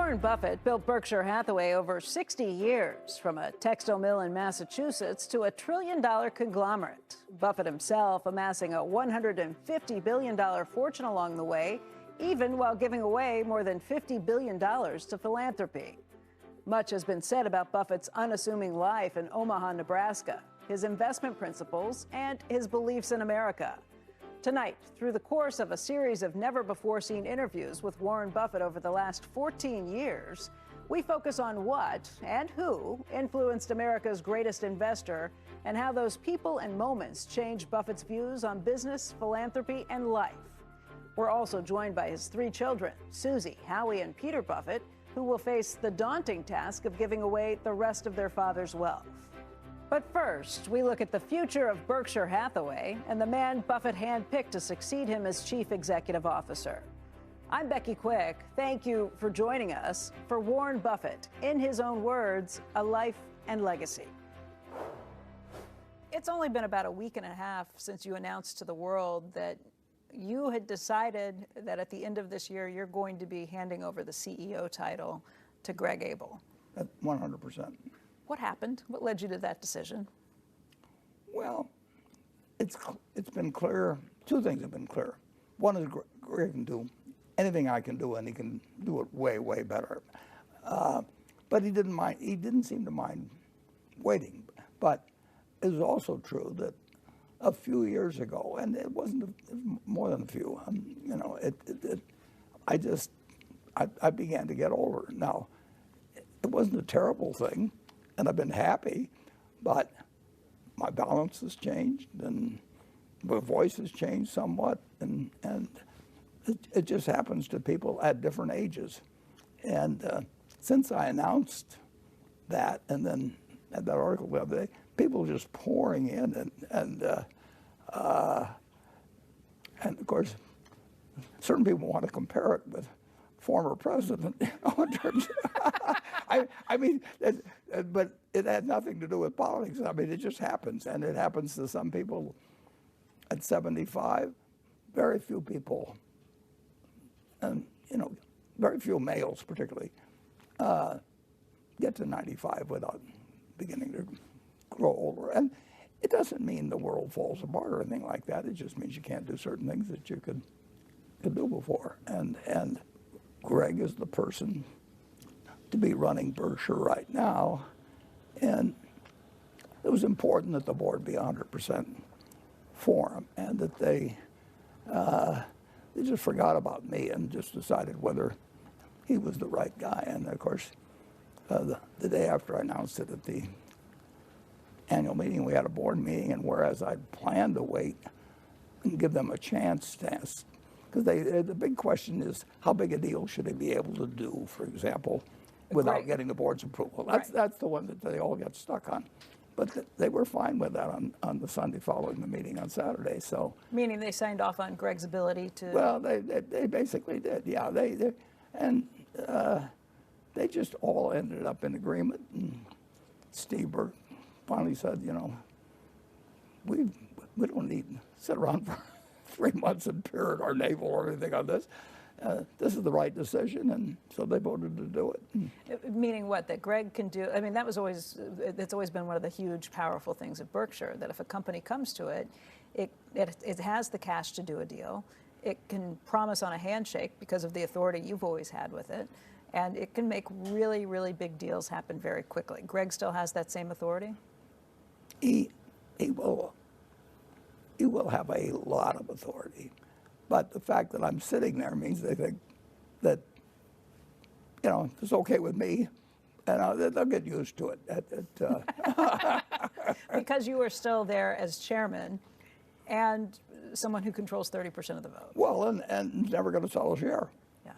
Warren Buffett built Berkshire Hathaway over 60 years, from a textile mill in Massachusetts to a trillion-dollar conglomerate. Buffett himself amassing a $150 billion fortune along the way, even while giving away more than $50 billion to philanthropy. Much has been said about Buffett's unassuming life in Omaha, Nebraska, his investment principles, and his beliefs in America. Tonight, through the course of a series of never-before-seen interviews with Warren Buffett over the last 14 years, we focus on what and who influenced America's greatest investor and how those people and moments changed Buffett's views on business, philanthropy, and life. We're also joined by his three children, Susie, Howie, and Peter Buffett, who will face the daunting task of giving away the rest of their father's wealth. But first, we look at the future of Berkshire Hathaway and the man Buffett handpicked to succeed him as chief executive officer. I'm Becky Quick. Thank you for joining us for Warren Buffett, in his own words, a life and legacy. It's only been about a week and a half since you announced to the world that you had decided that at the end of this year, you're going to be handing over the CEO title to Greg Abel. 100%. What happened? What led you to that decision? Well, it's been clear. Two things have been clear. One is Greg can do anything I can do, and he can do it way, way better. But he didn't mind. He didn't seem to mind waiting. But it was also true that a few years ago, and it was more than a few. I began to get older. Now, it wasn't a terrible thing. And I've been happy, but my balance has changed, and my voice has changed somewhat, and it just happens to people at different ages. And since I announced that, and then had that article the other day, people just pouring in, and of course, certain people want to compare it with former president, in terms but it had nothing to do with politics. I mean, it just happens, and it happens to some people at 75. Very few people, and very few males particularly, get to 95 without beginning to grow older. And it doesn't mean the world falls apart or anything like that. It just means you can't do certain things that you could do before. And Greg is the person to be running Berkshire right now, and it was important that the board be 100% for him, and that they just forgot about me and just decided whether he was the right guy. And of course, the day after I announced it at the annual meeting, we had a board meeting, and whereas I'd planned to wait and give them a chance to ask, because the big question is, how big a deal should they be able to do, for example, without getting the board's approval? That's the one that they all get stuck on. But they were fine with that on the Sunday following the meeting on Saturday. So, meaning they signed off on Greg's ability to... Well, they basically did, yeah. They just all ended up in agreement. And Steve Burke finally said, we don't need to sit around for 3 months and peer at our navel or anything on this. This is the right decision, and so they voted to do it. Meaning what? That Greg can do? I mean, that's always been one of the huge, powerful things at Berkshire, that if a company comes to it, it has the cash to do a deal. It can promise on a handshake because of the authority you've always had with it, and it can make really, really big deals happen very quickly. Greg still has that same authority? He will have a lot of authority. But the fact that I'm sitting there means they think that, it's okay with me, and they'll get used to it. Because you are still there as chairman and someone who controls 30% of the vote. Well, and never going to sell a share. Yeah.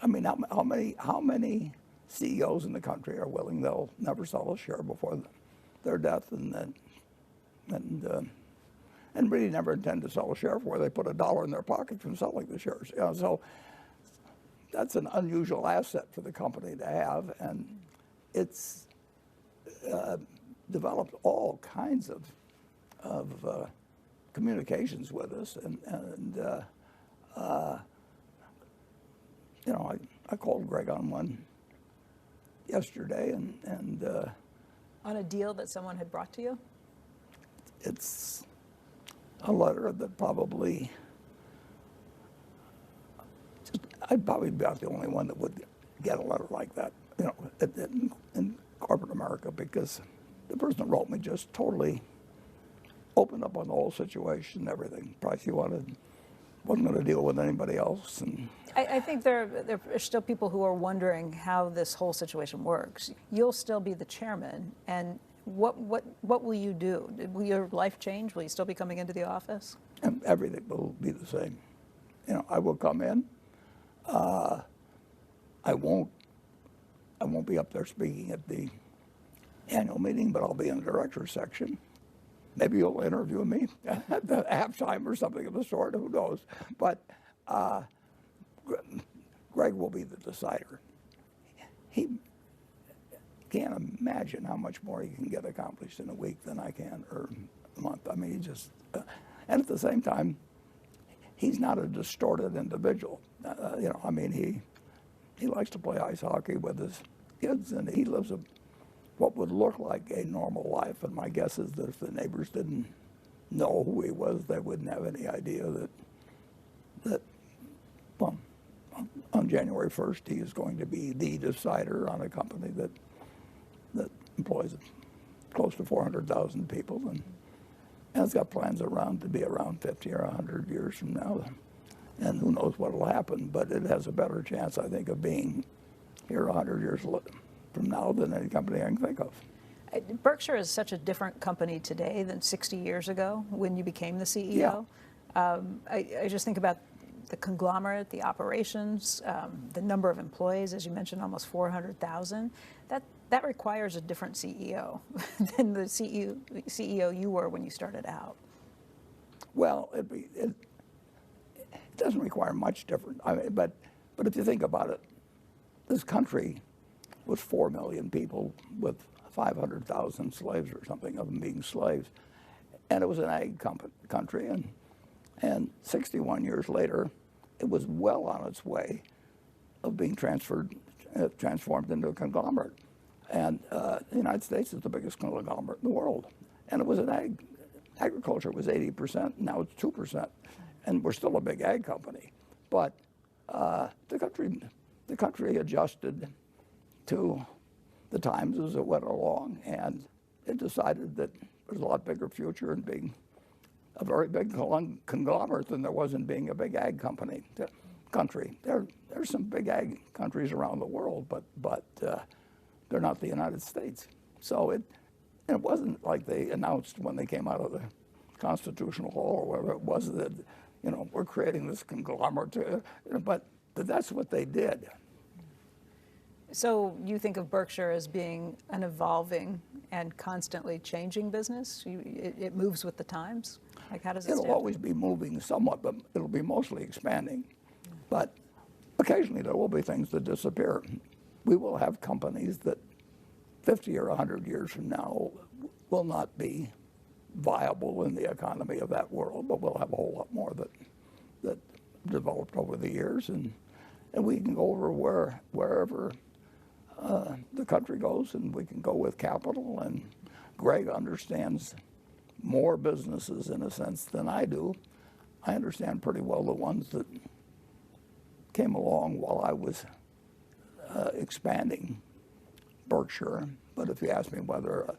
I mean, how many CEOs in the country are willing they'll never sell a share before their death, and really never intend to sell a share before they put $1 in their pocket from selling the shares. So that's an unusual asset for the company to have, and it's developed all kinds of communications with us, and I called Greg on one yesterday, and On a deal that someone had brought to you? it's a letter that probably, I'd probably be about the only one that would get a letter like that, you know, in corporate America, because the person that wrote me just totally opened up on the whole situation and everything. Price he wanted, wasn't going to deal with anybody else. And I think there are still people who are wondering how this whole situation works. You'll still be the chairman, and what will you do? Will your life change? Will you still be coming into the office? and everything will be the same. You know, I will come in. I won't be up there speaking at the annual meeting, but I'll be in the director's section. Maybe you'll interview me at the halftime or something of the sort, who knows. But Greg will be the decider. He can't imagine how much more he can get accomplished in a week than I can, or a month. I mean, he just, and at the same time, he's not a distorted individual. You know, I mean, he likes to play ice hockey with his kids, and he lives what would look like a normal life. And my guess is that if the neighbors didn't know who he was, they wouldn't have any idea that well, on January 1st, he is going to be the decider on a company that employs close to 400,000 people, and it's got plans to be around 50 or 100 years from now. And who knows what will happen, but it has a better chance, I think, of being here 100 years from now than any company I can think of. Berkshire is such a different company today than 60 years ago when you became the CEO. Yeah. I just think about the conglomerate, the operations, the number of employees, as you mentioned, almost 400,000. That requires a different CEO than the CEO you were when you started out. Well, it doesn't require much different. I mean, but if you think about it, this country was 4 million people with 500,000 slaves or something of them being slaves, and it was an ag country. And 61 years later, it was well on its way of being transformed into a conglomerate. And the United States is the biggest conglomerate in the world. And it was an agriculture was 80%, now it's 2%. And we're still a big ag company. But the country adjusted to the times as it went along, and it decided that there's a lot bigger future in being a very big conglomerate than there was in being a big ag country. There's some big ag countries around the world, but they're not the United States. So it wasn't like they announced when they came out of the Constitutional Hall or whatever it was that, you know, we're creating this conglomerate, but that's what they did. So you think of Berkshire as being an evolving and constantly changing business? It moves with the times? Like, how does it stand? It'll always be moving somewhat, but it'll be mostly expanding. But occasionally there will be things that disappear. We will have companies that 50 or 100 years from now will not be viable in the economy of that world, but we'll have a whole lot more that developed over the years, and we can go over wherever the country goes, and we can go with capital. And Greg understands more businesses in a sense than I do. I understand pretty well the ones that came along while I was expanding Berkshire. But if you ask me whether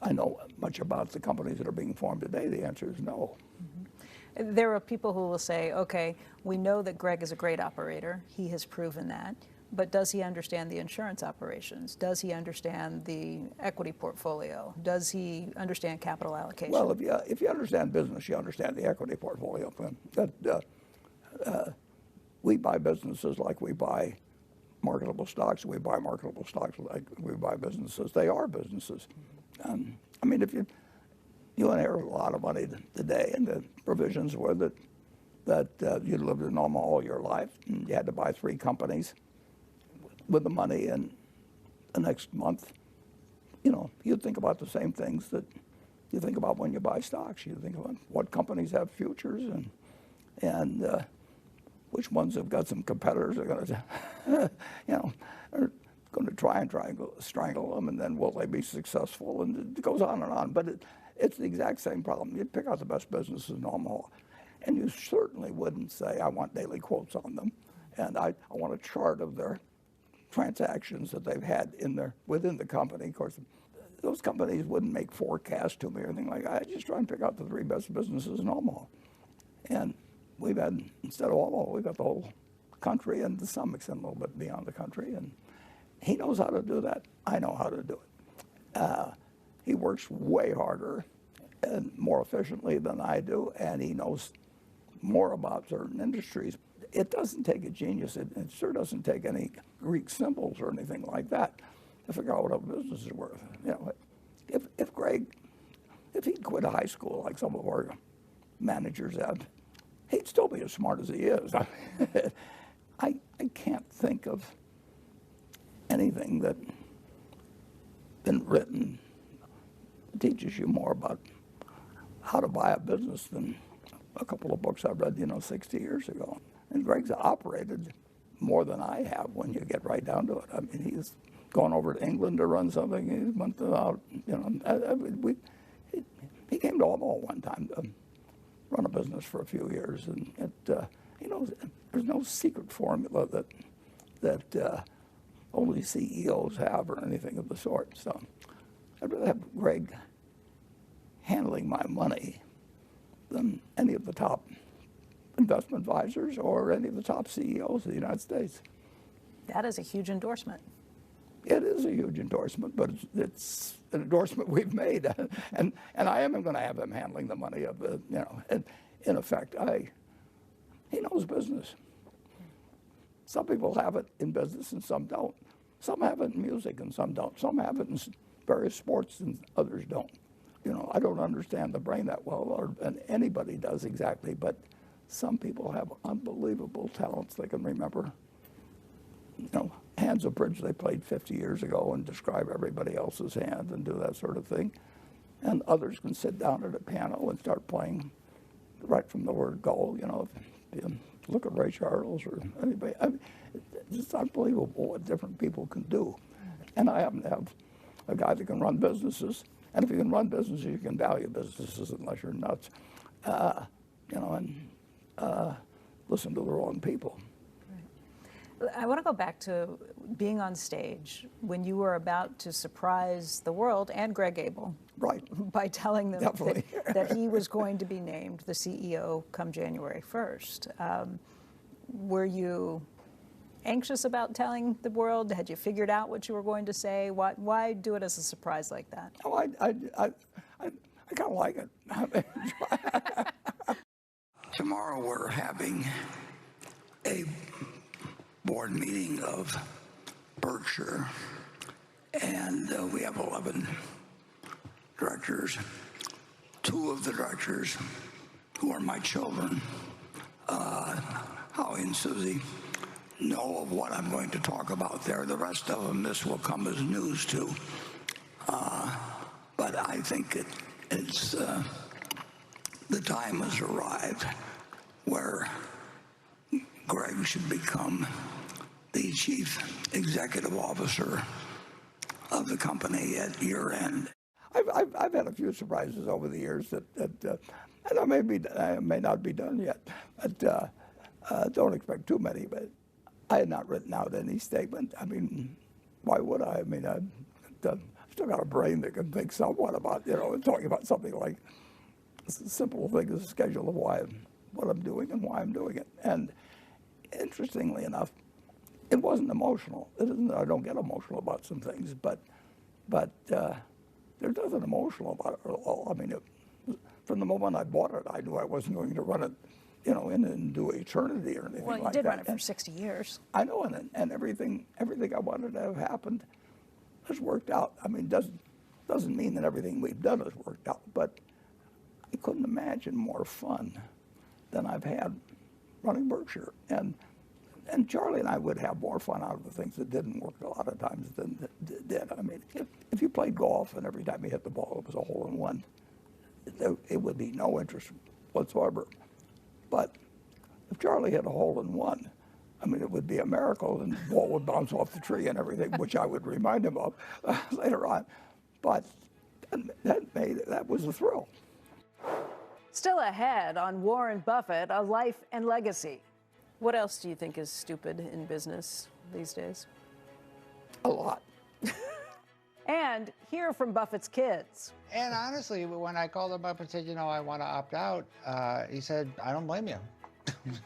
I know much about the companies that are being formed today, the answer is no. Mm-hmm. There are people who will say, okay, we know that Greg is a great operator. He has proven that. But does he understand the insurance operations? Does he understand the equity portfolio? Does he understand capital allocation? Well, if you understand business, you understand the equity portfolio. We buy businesses like we buy marketable stocks. We buy marketable stocks like we buy businesses. They are businesses. I mean, if you inherit a lot of money today, and the provisions were that you lived in Omaha all your life, and you had to buy 3 companies with the money, and the next month, you know, you'd think about the same things that you think about when you buy stocks. You think about what companies have futures and which ones have got some competitors are going to, are going to try and strangle them, and then will they be successful? And it goes on and on. But it's the exact same problem. You pick out the best businesses normal, and you certainly wouldn't say, I want daily quotes on them, and I want a chart of their transactions that they've had within the company. Of course, those companies wouldn't make forecasts to me or anything like that. I just try and pick out the 3 best businesses in Omaha. And we've had, instead of Omaha, we've got the whole country, and to some extent a little bit beyond the country. And he knows how to do that. I know how to do it. He works way harder and more efficiently than I do, and he knows more about certain industries. It doesn't take a genius. It sure doesn't take any Greek symbols or anything like that to figure out what a business is worth. If Greg, if he'd quit high school like some of our managers have, he'd still be as smart as he is. I can't think of anything that been written that teaches you more about how to buy a business than a couple of books I read, 60 years ago. And Greg's operated more than I have when you get right down to it. I mean, he's gone over to England to run something. He went out, he came to Omaha one time to run a business for a few years, and there's no secret formula that only CEOs have or anything of the sort. So I'd rather have Greg handling my money than any of the top investment advisors or any of the top CEOs of the United States. That is a huge endorsement. It is a huge endorsement, but it's an endorsement we've made, and I am going to have him handling the money of the, and in effect, he knows business. Some people have it in business and some don't. Some have it in music and some don't. Some have it in various sports and others don't. I don't understand the brain that well, and anybody does exactly, but some people have unbelievable talents. They can remember, hands of bridge they played 50 years ago and describe everybody else's hand and do that sort of thing. And others can sit down at a piano and start playing right from the word go. If you look at Ray Charles or anybody, it's unbelievable what different people can do. And I happen to have a guy that can run businesses. And if you can run businesses, you can value businesses unless you're nuts, and listen to the wrong people. I want to go back to being on stage when you were about to surprise the world and Greg Abel, right, by telling them that he was going to be named the CEO come January 1st. Were you anxious about telling the world? Had you figured out what you were going to say? Why do it as a surprise like that? Oh, I kind of like it. Tomorrow we're having a board meeting of Berkshire, and we have 11 directors. 2 of the directors, who are my children, Howie and Susie, know of what I'm going to talk about there. The rest of them, this will come as news to. But I think it's the time has arrived where Greg should become the chief executive officer of the company at year end. I've had a few surprises over the years that and I may not be done yet, but don't expect too many. But I had not written out any statement. I mean, why would I? I mean, I've still got a brain that can think somewhat about, talking about something like a simple thing as a schedule of what I'm doing and why I'm doing it. And interestingly enough, it wasn't emotional. It isn't that I don't get emotional about some things, but there's nothing emotional about it at all. I mean, from the moment I bought it, I knew I wasn't going to run it, into eternity or anything like that. Well, you did run it for 60 years. I know, and everything I wanted to have happened has worked out. I mean, doesn't mean that everything we've done has worked out, but I couldn't imagine more fun than I've had running Berkshire. And Charlie and I would have more fun out of the things that didn't work a lot of times than did. I mean, if you played golf and every time you hit the ball it was a hole in one, it would be no interest whatsoever. But if Charlie hit a hole in one, I mean, it would be a miracle, and the ball would bounce off the tree and everything, which I would remind him of later on. But that was a thrill. Still ahead on Warren Buffett, a life and legacy. What else do you think is stupid in business these days? A lot. And hear from Buffett's kids. And honestly, when I called him up and said, I want to opt out, he said, I don't blame you.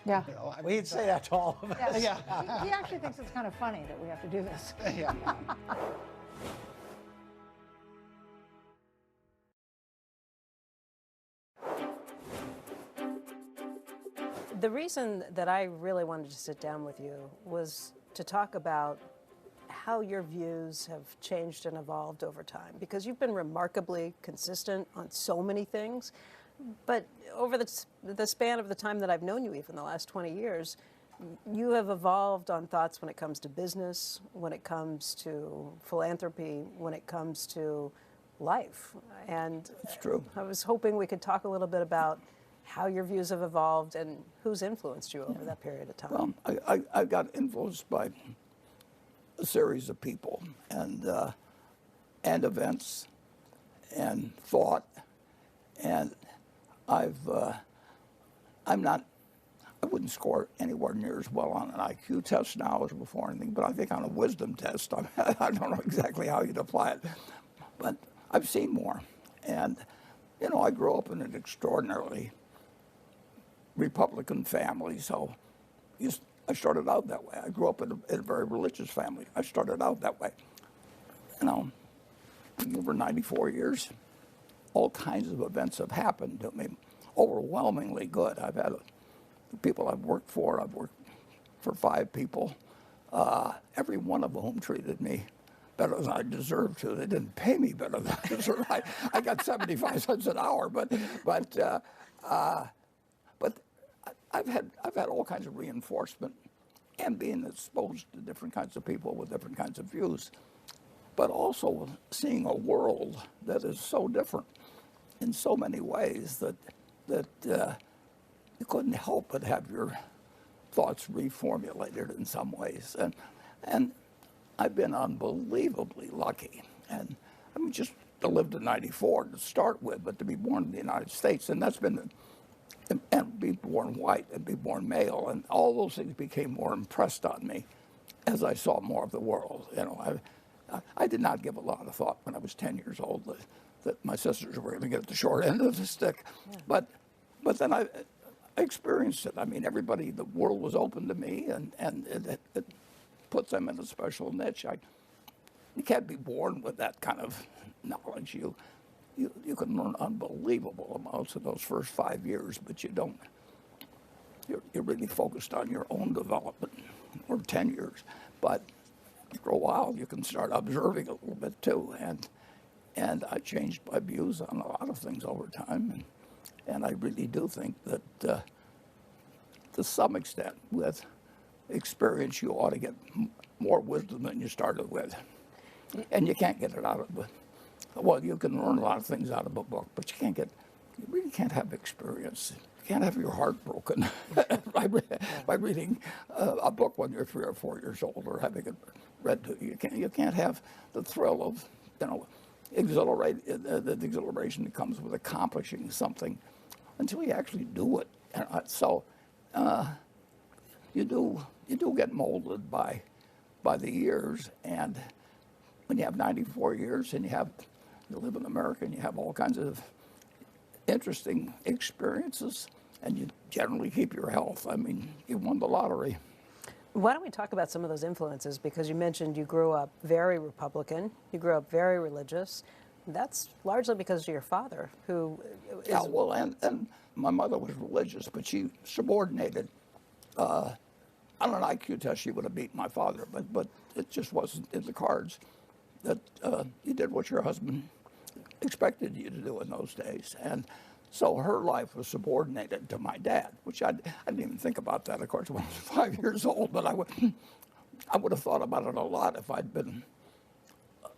Yeah. Well, he'd say that to all of us. Yes. Yeah. He actually thinks it's kind of funny that we have to do this. Yeah. The reason that I really wanted to sit down with you was to talk about how your views have changed and evolved over time, because you've been remarkably consistent on so many things. But over the span of the time that I've known you, even the last 20 years, you have evolved on thoughts when it comes to business, when it comes to philanthropy, when it comes to life. And It's true. I was hoping we could talk a little bit about how your views have evolved and who's influenced you over that period of time. Well, I got influenced by a series of people and events and thought, and I wouldn't score anywhere near as well on an IQ test now as before anything, but I think on a wisdom test, I don't know exactly how you'd apply it, but I've seen more. And, I grew up in an extraordinarily Republican family, so I started out that way. I grew up in a very religious family. I started out that way. Over 94 years, all kinds of events have happened to me, overwhelmingly good. I've had the people I've worked for 5 people, every one of whom treated me better than I deserved to. They didn't pay me better than I deserved. I got 75 cents an hour, but I've had all kinds of reinforcement and being exposed to different kinds of people with different kinds of views, but also seeing a world that is so different in so many ways that you couldn't help but have your thoughts reformulated in some ways. And I've been unbelievably lucky. And I mean, just to live to 94 to start with, but to be born in the United States, and that's been, and be born white and be born male, and all those things became more impressed on me as I saw more of the world. I did not give a lot of thought when I was 10 years old that my sisters were going to get the short end of the stick. Yeah. But then I experienced it. I mean, the world was open to me, and it puts them in a special niche. You can't be born with that kind of knowledge. You can learn unbelievable amounts in those first 5 years, but you don't. You're really focused on your own development, or 10 years. But after a while, you can start observing a little bit too. And I changed my views on a lot of things over time. And I really do think that to some extent, with experience, you ought to get more wisdom than you started with. And you can't get it out of it. Well, you can learn a lot of things out of a book, but you really can't have experience. You can't have your heart broken by reading a book when you're 3 or 4 years old, or having it read to you. You can't have the thrill of, the exhilaration that comes with accomplishing something until you actually do it. So you do get molded by the years, and when you have 94 years and you live in America and you have all kinds of interesting experiences, and you generally keep your health. I mean, you won the lottery. Why don't we talk about some of those influences? Because you mentioned you grew up very Republican, you grew up very religious. That's largely because of your father, who is... Yeah, well, and my mother was religious, but she subordinated. On an IQ test, she would have beaten my father, but it just wasn't in the cards that you did what your husband expected you to do in those days. And so her life was subordinated to my dad, which I didn't even think about that, of course, when I was 5 years old, but I would have thought about it a lot if I'd been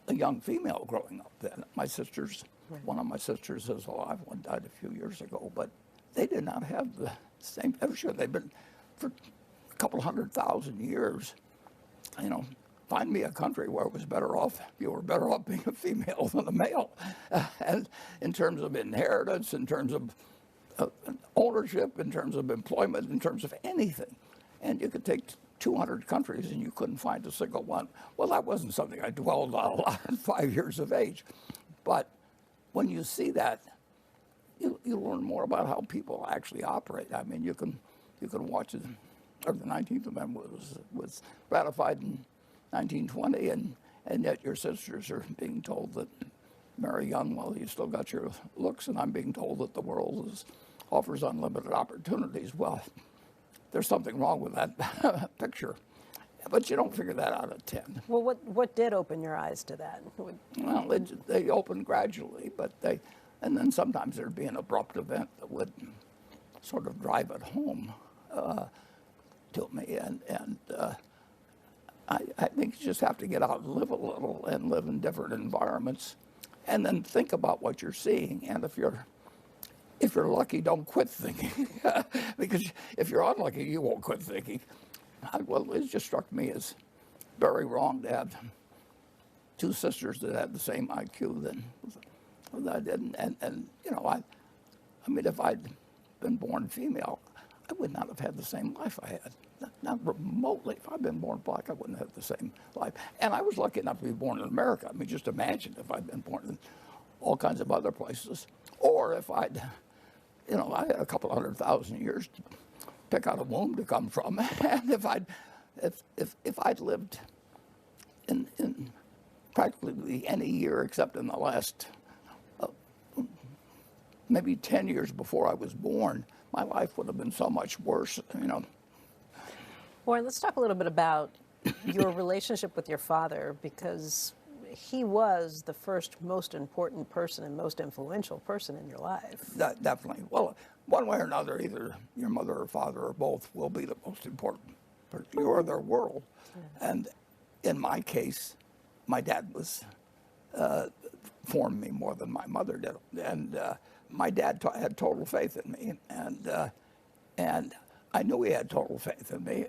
a young female growing up then. My sisters, one of my sisters is alive, one died a few years ago, but they did not have the same, I'm sure they've been for a couple 100,000 years, you know, find me a country where it was better off, you were better off being a female than a male. And in terms of inheritance, in terms of ownership, in terms of employment, in terms of anything. And you could take 200 countries and you couldn't find a single one. Well, that wasn't something I dwelled on a lot at 5 years of age. But when you see that, you learn more about how people actually operate. I mean, you can watch it. Or the 19th Amendment was ratified in 1920, and yet your sisters are being told that marry young while you still got your looks, and I'm being told that the world offers unlimited opportunities. Well, there's something wrong with that picture, but you don't figure that out at 10. Well, what did open your eyes to that? Well, they open gradually, and then sometimes there'd be an abrupt event that would sort of drive it home to me, and I think you just have to get out and live a little and live in different environments, and then think about what you're seeing. And if you're lucky, don't quit thinking, because if you're unlucky, you won't quit thinking. Well, it just struck me as very wrong to have two sisters that had the same IQ than I did, and you know, I mean, if I'd been born female, I would not have had the same life I had. Not remotely. If I'd been born black, I wouldn't have the same life. And I was lucky enough to be born in America. I mean, just imagine if I'd been born in all kinds of other places. Or if I'd, you know, I had a couple 100,000 years to pick out a womb to come from. And if I'd lived in practically any year except in the last maybe 10 years before I was born, my life would have been so much worse, you know. Warren, let's talk a little bit about your relationship with your father, because he was the first most important person and most influential person in your life. Definitely. Well, one way or another, either your mother or father or both will be the most important person. You are their world. Yeah. And in my case, my dad formed me more than my mother did. And my dad had total faith in me, and I knew he had total faith in me,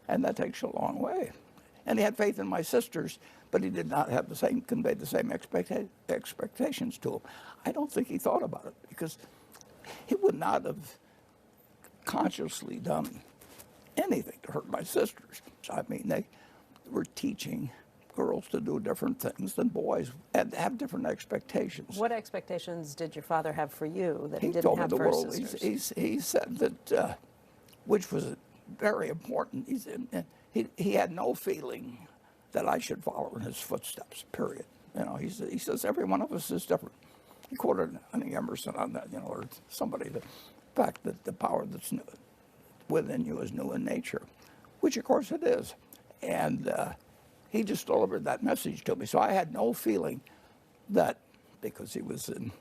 and that takes a long way. And he had faith in my sisters, but he did not have convey the same expectations to them. I don't think he thought about it, because he would not have consciously done anything to hurt my sisters. I mean, they were teaching girls to do different things than boys and have different expectations. What expectations did your father have for you that he didn't told have me for his sisters? He said that, which was very important, he had no feeling that I should follow in his footsteps, period. You know, he says every one of us is different. He quoted, I think, Emerson on that, you know, or somebody, the fact that the power that's within you is new in nature, which of course it is. And he just delivered that message to me. So I had no feeling that, because he was in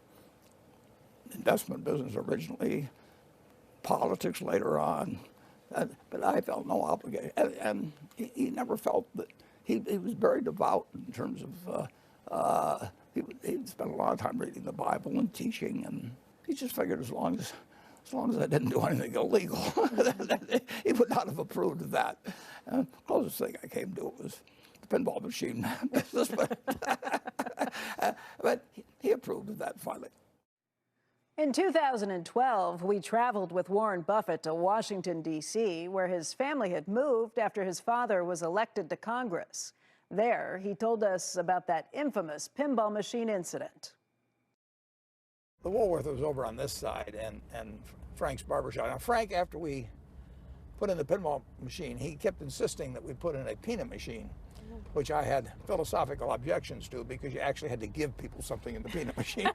investment business originally, politics later on, but I felt no obligation. And he never felt that. He was very devout in terms of, he'd spent a lot of time reading the Bible and teaching, and he just figured as long as I didn't do anything illegal, he would not have approved of that. The closest thing I came to was the pinball machine business, but he approved of that finally. In 2012, we traveled with Warren Buffett to Washington, D.C., where his family had moved after his father was elected to Congress. There, he told us about that infamous pinball machine incident. The Woolworth was over on this side, and Frank's barbershop. Now, Frank, after we put in the pinball machine, he kept insisting that we put in a peanut machine, which I had philosophical objections to, because you actually had to give people something in the peanut machine.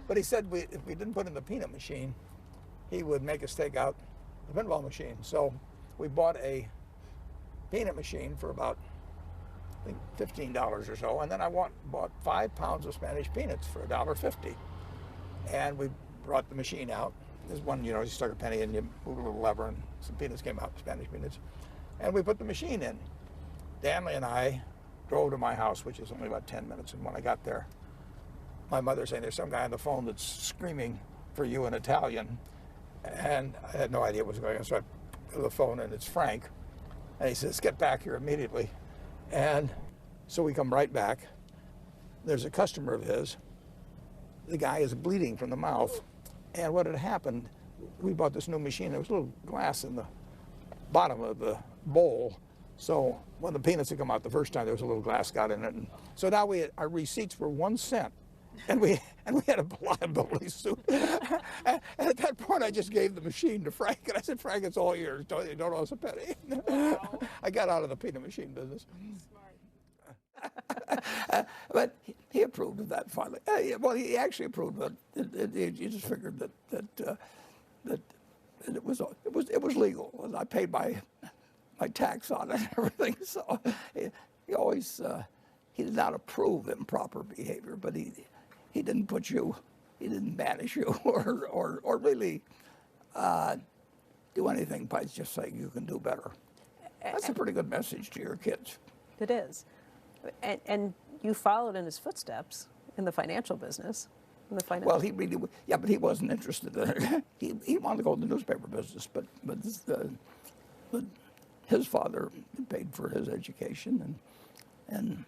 But he said if we didn't put in the peanut machine, he would make us take out the pinball machine. So we bought a peanut machine for about, I think, $15 or so, and then I bought 5 pounds of Spanish peanuts for $1.50. And we brought the machine out. There's one, you know, you stuck a penny in, you moved a little lever, and some peanuts came out, Spanish peanuts. And we put the machine in. Danley and I drove to my house, which is only about 10 minutes, and when I got there, my mother saying, there's some guy on the phone that's screaming for you in Italian, and I had no idea what was going on, so I the phone, and it's Frank. And he says, get back here immediately. And so we come right back. There's a customer of his. The guy is bleeding from the mouth. And what had happened, we bought this new machine. There was a little glass in the bottom of the bowl. So when the peanuts had come out the first time, there was a little glass got in it. And so now our receipts were 1 cent. And we had a liability suit. And at that point, I just gave the machine to Frank. And I said, Frank, it's all yours. Don't owe us a penny. Wow. I got out of the peanut machine business. Smart. But he approved of that finally. Well, he actually approved of it. He just figured that it was legal. I paid my tax on it and everything. So he always he did not approve improper behavior, but he didn't he didn't banish you or really do anything by just saying you can do better. That's a pretty good message to your kids. It is. And you followed in his footsteps in the financial business. Well, he really, yeah, but he wasn't interested in it. He wanted to go in the newspaper business, but his father paid for his education and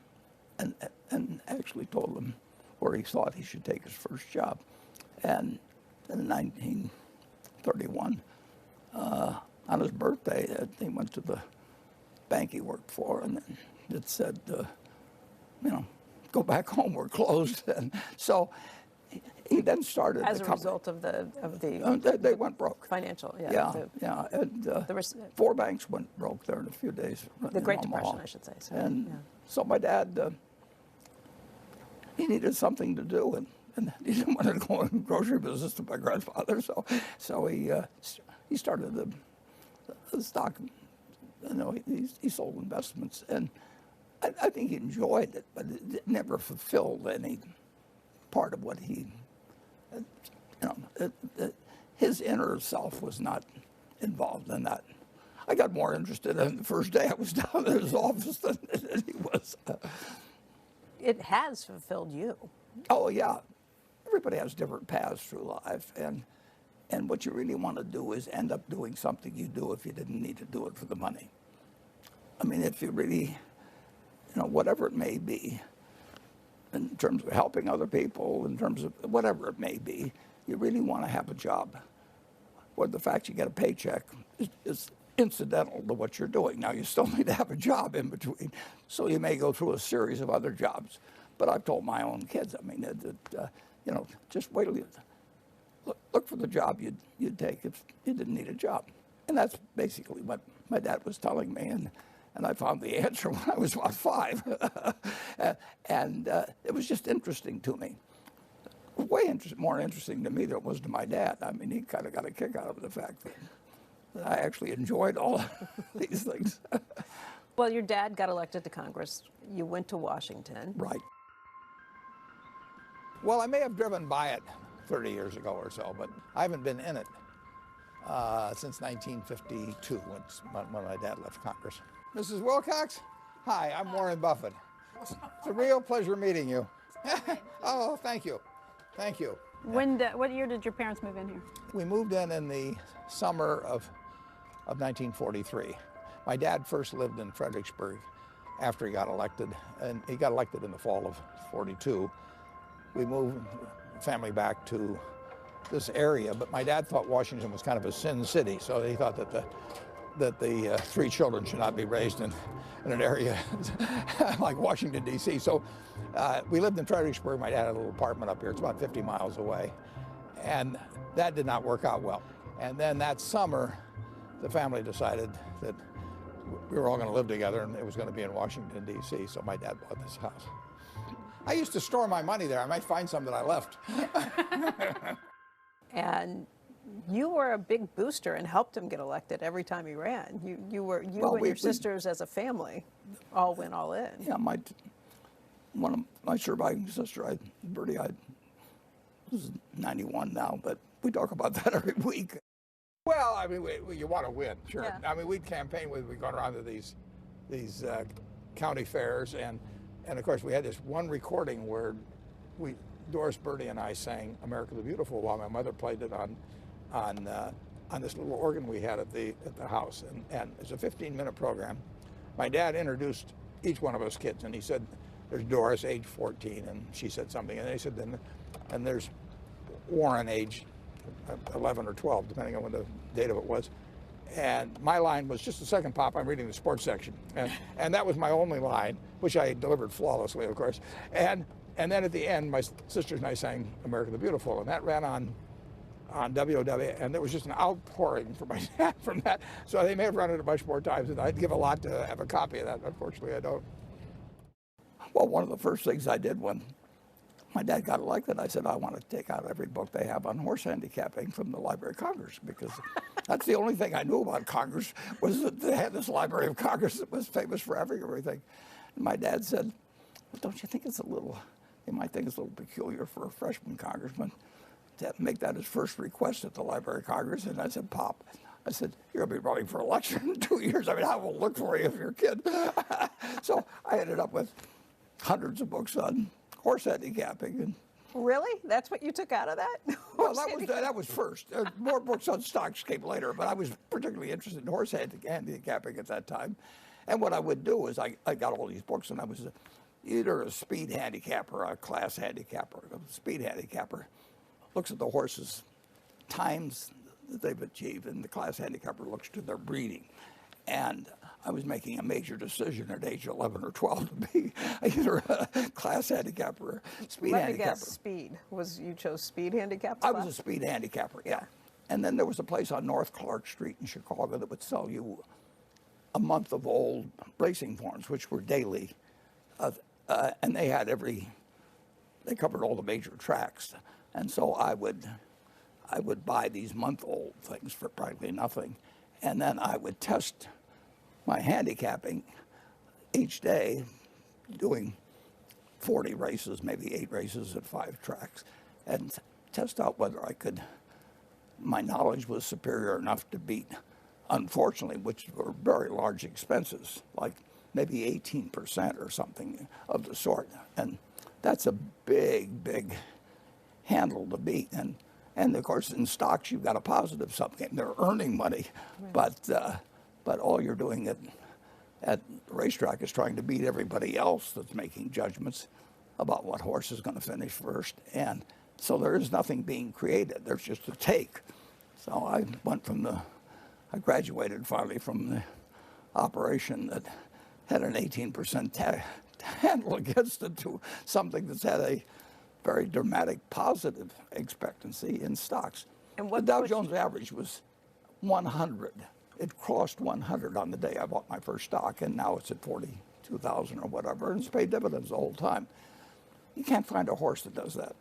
actually told him where he thought he should take his first job. And in 1931, on his birthday, he went to the bank he worked for, and it said, go back home, we're closed. And so he then started as the a company. result of the they went broke. Financial, yeah. And 4 banks went broke there in a few days. The Great Depression, I should say. So, and so my dad, he needed something to do, and he didn't want to go in the grocery business to my grandfather, so he started the stock. He sold investments, and I think he enjoyed it, but it never fulfilled any part of what he, his inner self was not involved in that. I got more interested in the first day I was down in his office than he was. It has fulfilled you. Oh, yeah. Everybody has different paths through life, and what you really want to do is end up doing something you do if you didn't need to do it for the money. I mean, if you really, whatever it may be, in terms of helping other people, in terms of whatever it may be, you really want to have a job where the fact you get a paycheck is incidental to what you're doing. Now, you still need to have a job in between, so you may go through a series of other jobs. But I've told my own kids, just wait till you look for the job you'd take if you didn't need a job. And that's basically what my dad was telling me, and I found the answer when I was about 5. And it was just interesting to me. Way more interesting to me than it was to my dad. I mean, he kind of got a kick out of the fact that I actually enjoyed all these things. Well, your dad got elected to Congress. You went to Washington. Right. Well, I may have driven by it 30 years ago or so, but I haven't been in it since 1952, when my dad left Congress. Mrs. Wilcox, hi, I'm Warren Buffett. It's a real pleasure meeting you. Oh, thank you. Thank you. What year did your parents move in here? We moved in the summer of 1943. My dad first lived in Fredericksburg after he got elected, and he got elected in the fall of '42. We moved family back to this area, but my dad thought Washington was kind of a sin city, so he thought that the 3 children should not be raised in an area like Washington, D.C. So we lived in Fredericksburg. My dad had a little apartment up here. It's about 50 miles away. And that did not work out well. And then that summer, the family decided that we were all going to live together, and it was going to be in Washington, D.C., so my dad bought this house. I used to store my money there. I might find some that I left. And you were a big booster and helped him get elected every time he ran. You and your sisters as a family all went all in. Yeah, one of my surviving sister, Bertie, was 91 now, but we talk about that every week. Well, I mean, you want to win, sure. Yeah. I mean, we'd campaign we'd gone around to these county fairs, and of course we had this one recording where Doris, Bertie, and I sang "America the Beautiful" while my mother played it on on this little organ we had at the house, and it's a 15-minute program. My dad introduced each one of us kids, and he said, "There's Doris, age 14," and she said something, and he said, and there's Warren, age 11 or 12, depending on when the date of it was. And my line was, "Just a second, Pop, I'm reading the sports section." And that was my only line, which I delivered flawlessly, of course. And then at the end, my sisters and I sang "America the Beautiful," and that ran on WOW, and there was just an outpouring from my dad from that. So they may have run it a bunch more times, and I'd give a lot to have a copy of that. Unfortunately, I don't. Well, one of the first things I did when my dad got elected, I said, I want to take out every book they have on horse handicapping from the Library of Congress, because that's the only thing I knew about Congress, was that they had this Library of Congress that was famous for everything. And my dad said, "Well, don't you think it's a little, you might think it's a little peculiar for a freshman congressman to make that his first request at the Library of Congress?" And I said, "Pop," I said, "you're going to be running for election in 2 years. I mean, I will look for you if you're a kid." So I ended up with hundreds of books on horse handicapping. And Really? That's what you took out of that? well, that was first. More books on stocks came later, but I was particularly interested in horse handicapping at that time. And what I would do is I got all these books, and I was either a speed handicapper, a class handicapper. A speed handicapper looks at the horses' times that they've achieved, and the class handicapper looks to their breeding. And I was making a major decision at age 11 or 12 to be either a class handicapper or speed handicapper. Let me guess, speed. You chose speed handicap? I was a speed handicapper, yeah. And then there was a place on North Clark Street in Chicago that would sell you a month of old racing forms, which were daily. And they had they covered all the major tracks. And so I would buy these month-old things for practically nothing. And then I would test my handicapping each day, doing 40 races, maybe 8 races at 5 tracks, and test out whether my knowledge was superior enough to beat, unfortunately, which were very large expenses, like maybe 18% or something of the sort. And that's a big, big handle to beat. And of course, in stocks, you've got a positive sum game. They're earning money, right. But all you're doing at the racetrack is trying to beat everybody else that's making judgments about what horse is going to finish first. And so there is nothing being created. There's just a take. So I graduated finally from the operation that had an 18% handle against it to something that's had a very dramatic positive expectancy in stocks. And the Dow Jones average was 100. It crossed 100 on the day I bought my first stock, and now it's at 42,000 or whatever, and it's paid dividends the whole time. You can't find a horse that does that.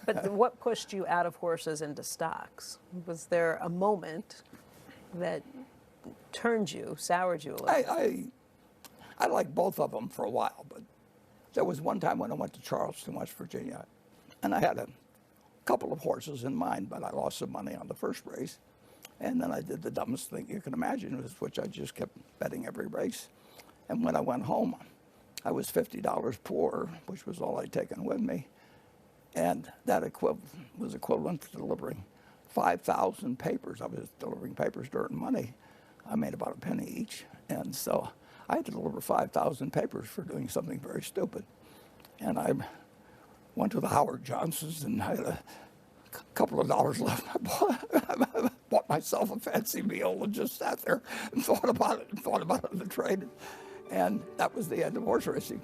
But what pushed you out of horses into stocks? Was there a moment that soured you a little bit? I liked both of them for a while, but there was one time when I went to Charleston, West Virginia, and I had a couple of horses in mind, but I lost some money on the first race. And then I did the dumbest thing you can imagine, which I just kept betting every race. And when I went home, I was $50 poor, which was all I'd taken with me. And that was equivalent to delivering 5,000 papers. I was delivering papers during money. I made about a penny each. And so I had to deliver 5,000 papers for doing something very stupid. And I went to the Howard Johnsons, and I had a couple of dollars left. I bought myself a fancy meal and just sat there and thought about it in the trade. And that was the end of horse racing.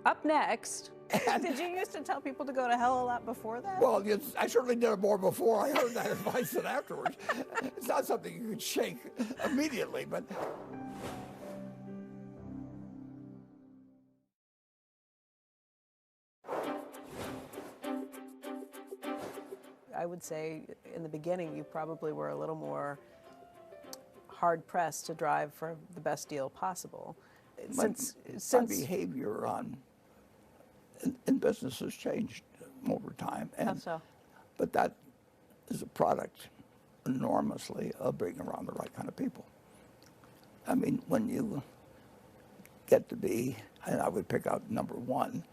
Up next, did you used to tell people to go to hell a lot before that? Well, I certainly did it more before I heard that advice than afterwards. It's not something you could shake immediately, but... I would say in the beginning, you probably were a little more hard-pressed to drive for the best deal possible. Since my behavior in business has changed over time. How so? But that is a product enormously of being around the right kind of people. I mean, when you get to be, and I would pick out number one,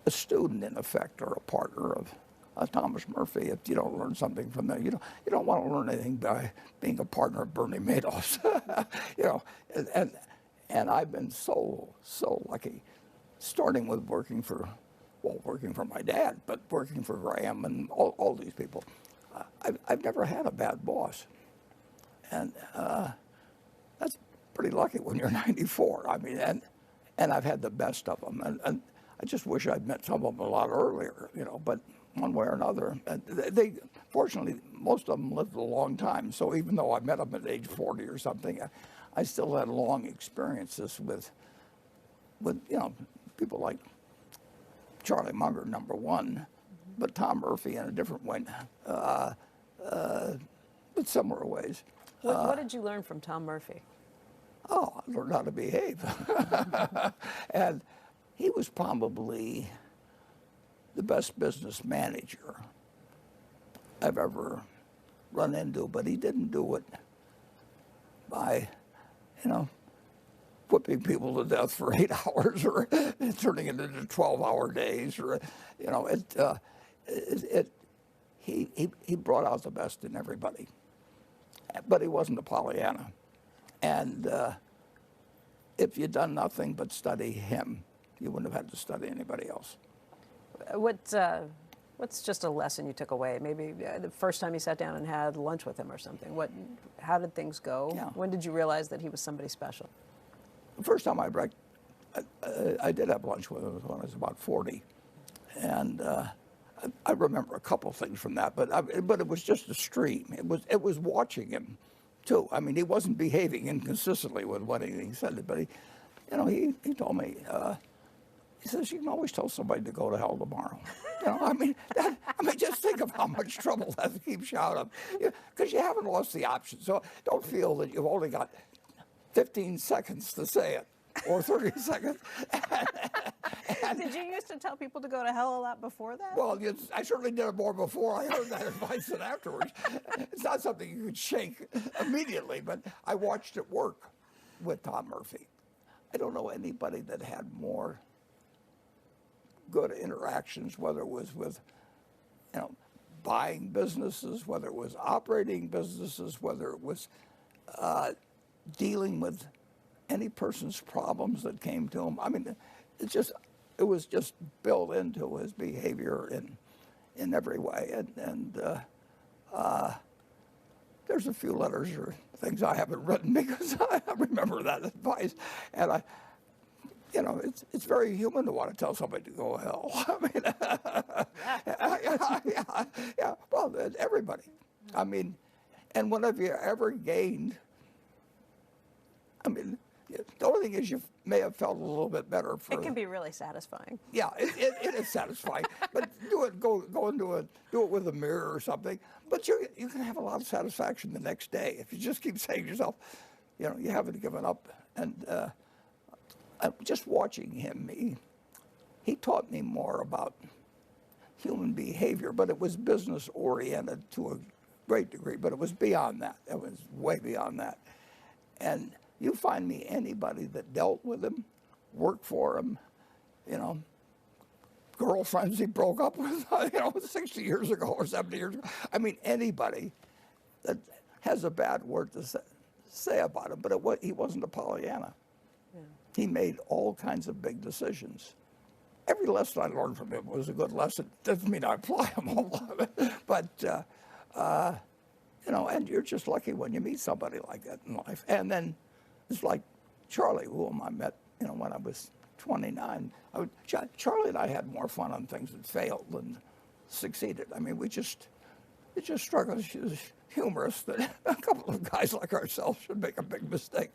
a student, in effect, or a partner Thomas Murphy, if you don't learn something from that, you don't want to learn anything by being a partner of Bernie Madoff's. You know, and I've been so lucky, starting with working for my dad, but working for Graham and all these people. I've never had a bad boss, and that's pretty lucky when you're 94. I mean, and I've had the best of them, and I just wish I'd met some of them a lot earlier, you know, but one way or another. They fortunately, most of them lived a long time, so even though I met them at age 40 or something, I still had long experiences with you know, people like Charlie Munger, number one, but Tom Murphy in a different way, but similar ways. What did you learn from Tom Murphy? Oh, I learned how to behave. And he was probably the best business manager I've ever run into, but he didn't do it by, you know, whipping people to death for 8 hours or turning it into 12-hour days, or, you know, he brought out the best in everybody, but he wasn't a Pollyanna. And if you'd done nothing but study him, you wouldn't have had to study anybody else. What's just a lesson you took away? Maybe the first time you sat down and had lunch with him or something. How did things go? Yeah. When did you realize that he was somebody special? The first time I did have lunch with him was when I was about 40, and I remember a couple things from that, but it was just a stream. It was watching him, too. I mean, he wasn't behaving inconsistently with what he said, but he told me, he says, you can always tell somebody to go to hell tomorrow. You know, I mean, just think of how much trouble that keeps you out of, because you haven't lost the option. So don't feel that you've only got 15 seconds to say it, or 30 seconds. Did you used to tell people to go to hell a lot before that? Well, I certainly did it more before I heard that advice than afterwards. It's not something you could shake immediately, but I watched it work with Tom Murphy. I don't know anybody that had more good interactions, whether it was with, you know, buying businesses, whether it was operating businesses, whether it was dealing with any person's problems that came to him. I mean, it was just built into his behavior in every way. And there's a few letters or things I haven't written because I remember that advice, and you know, it's very human to want to tell somebody to go to hell. I mean, yeah. Well, everybody. I mean, and what have you ever gained? I mean, the only thing is you may have felt a little bit better for. It can be really satisfying. Yeah, it is satisfying. But go and do it with a mirror or something. But you can have a lot of satisfaction the next day if you just keep saying to yourself, you know, you haven't given up. And just watching him, he taught me more about human behavior, but it was business oriented to a great degree. But it was beyond that. It was way beyond that. And you find me anybody that dealt with him, worked for him, you know, girlfriends he broke up with, you know, 60 years ago or 70 years ago. I mean, anybody that has a bad word to say about him, but he wasn't a Pollyanna. Yeah. He made all kinds of big decisions. Every lesson I learned from him was a good lesson. Doesn't mean I apply them all of it, but you know, and you're just lucky when you meet somebody like that in life. And then it's like Charlie, whom I met, you know, when I was 29. Charlie and I had more fun on things that failed than succeeded. I mean, it just struck us as humorous that a couple of guys like ourselves should make a big mistake.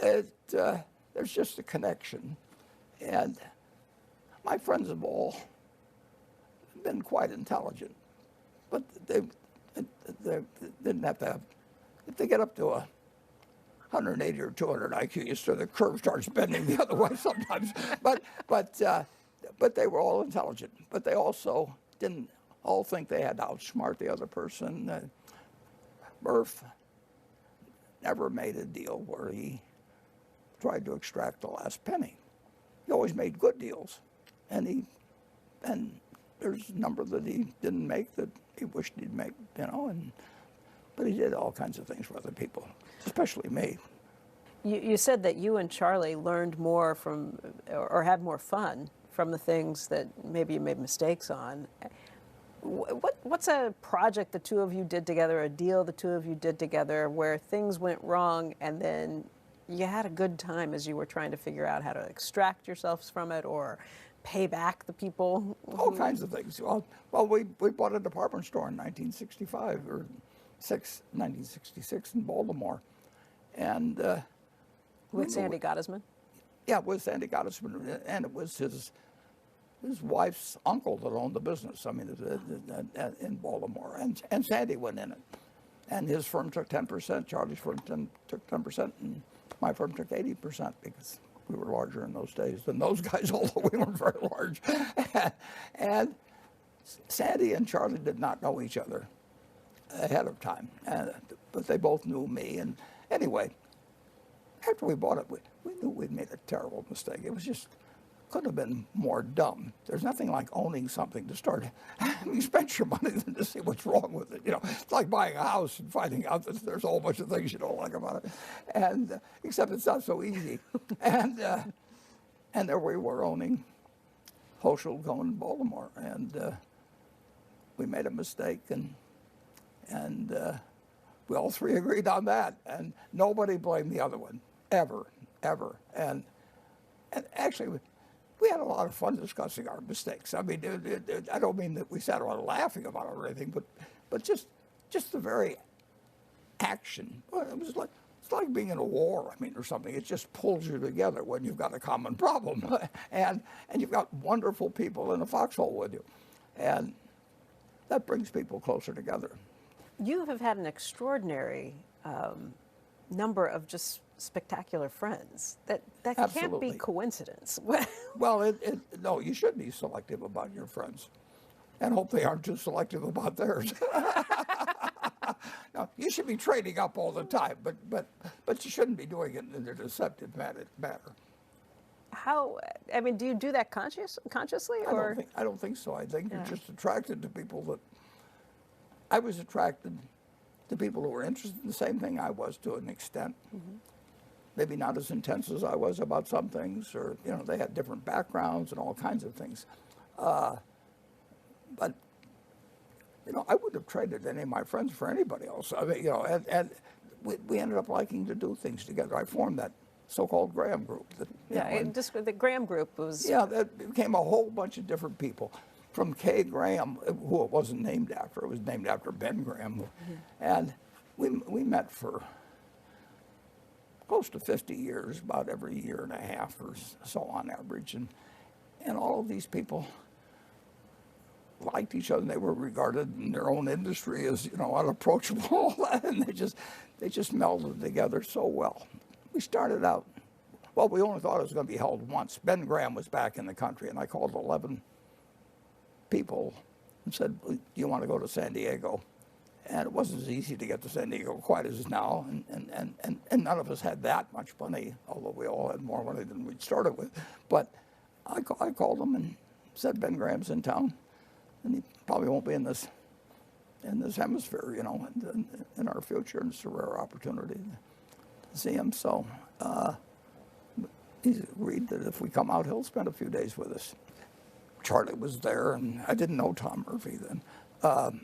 There's just a connection. And my friends have all been quite intelligent, but they didn't have to have, if they get up to a 180 or 200 IQ, you see the curve starts bending the other way sometimes. But they were all intelligent. But they also didn't all think they had to outsmart the other person. Murph never made a deal where he tried to extract the last penny. He always made good deals, and there's a number that he didn't make that he wished he'd make, you know, but he did all kinds of things for other people, especially me. You said that you and Charlie learned more from, or had more fun from the things that maybe you made mistakes on. What's a project the two of you did together, a deal the two of you did together where things went wrong and then you had a good time as you were trying to figure out how to extract yourselves from it or pay back the people? All kinds of things. Well, we bought a department store in 1965 or 1966 in Baltimore. And with Sandy Gottesman? Yeah, with Sandy Gottesman, and it was his wife's uncle that owned the business. I mean, in Baltimore, and Sandy went in it, and his firm took 10%. Charlie's firm took 10%, and my firm took 80% because we were larger in those days than those guys, although we weren't very large. And Sandy and Charlie did not know each other ahead of time, but they both knew me. And anyway, after we bought it, we knew we'd made a terrible mistake. It was just, couldn't have been more dumb. There's nothing like owning something to start having spent your money than to see what's wrong with it. You know, it's like buying a house and finding out that there's a whole bunch of things you don't like about it, and except it's not so easy. And there we were owning Hochschild Cohen in Baltimore, and we made a mistake, and we all three agreed on that, and nobody blamed the other one, ever. And actually, we had a lot of fun discussing our mistakes. I mean, I don't mean that we sat around laughing about it or anything, but just the very action. Well, it's like being in a war, I mean, or something. It just pulls you together when you've got a common problem, and you've got wonderful people in a foxhole with you, and that brings people closer together. You have had an extraordinary number of just spectacular friends. That can't be coincidence. Well, no, you should be selective about your friends, and hope they aren't too selective about theirs. No, you should be trading up all the time, but you shouldn't be doing it in a deceptive manner. How? I mean, do you do that consciously, or? I don't think so. I think you're just attracted to people that. I was attracted to people who were interested in the same thing I was to an extent. Mm-hmm. Maybe not as intense as I was about some things, or you know, they had different backgrounds and all kinds of things. But you know, I wouldn't have traded any of my friends for anybody else. I mean, you know, and we ended up liking to do things together. I formed that so-called Graham group. The Graham group was. Yeah, that became a whole bunch of different people. From Kay Graham, who it wasn't named after. It was named after Ben Graham. Mm-hmm. And we met for close to 50 years, about every year and a half or so on average. And all of these people liked each other. They were regarded in their own industry as, you know, unapproachable. And they just melded together so well. We started out, well, we only thought it was going to be held once. Ben Graham was back in the country, and I called 11 people and said, do you want to go to San Diego? And it wasn't as easy to get to San Diego quite as now, and none of us had that much money, although we all had more money than we'd started with. But I called them and said, Ben Graham's in town, and he probably won't be in this hemisphere, you know, in our future, and it's a rare opportunity to see him. So he's agreed that if we come out, he'll spend a few days with us. Charlie was there, and I didn't know Tom Murphy then,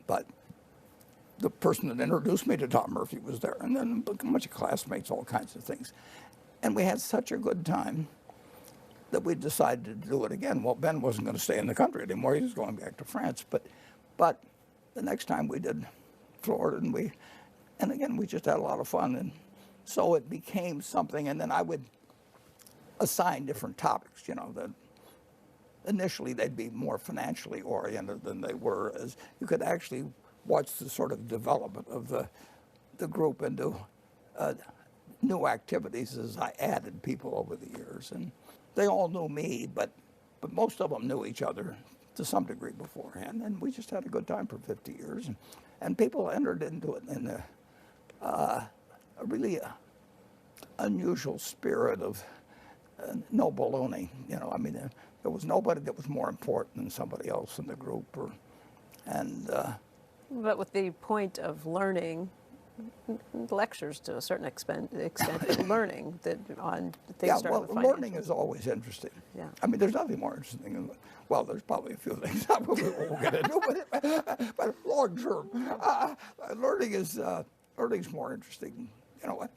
but the person that introduced me to Tom Murphy was there, and then a bunch of classmates, all kinds of things. And we had such a good time that we decided to do it again. Well, Ben wasn't going to stay in the country anymore. He was going back to France. But the next time we did Florida, and again, we just had a lot of fun. And so it became something, and then I would assign different topics, you know, that initially they'd be more financially oriented than they were, as you could actually watch the sort of development of the group into new activities as I added people over the years. And they all knew me, but most of them knew each other to some degree beforehand. And we just had a good time for 50 years. And people entered into it in a really unusual spirit of no baloney. You know, I mean, there was nobody that was more important than somebody else in the group. But with the point of learning, lectures to a certain extent learning that on things starting with finance. Learning is always interesting. Yeah. I mean, there's nothing more interesting than, well, there's probably a few things I won't get into, but long term, learning's more interesting. You know what?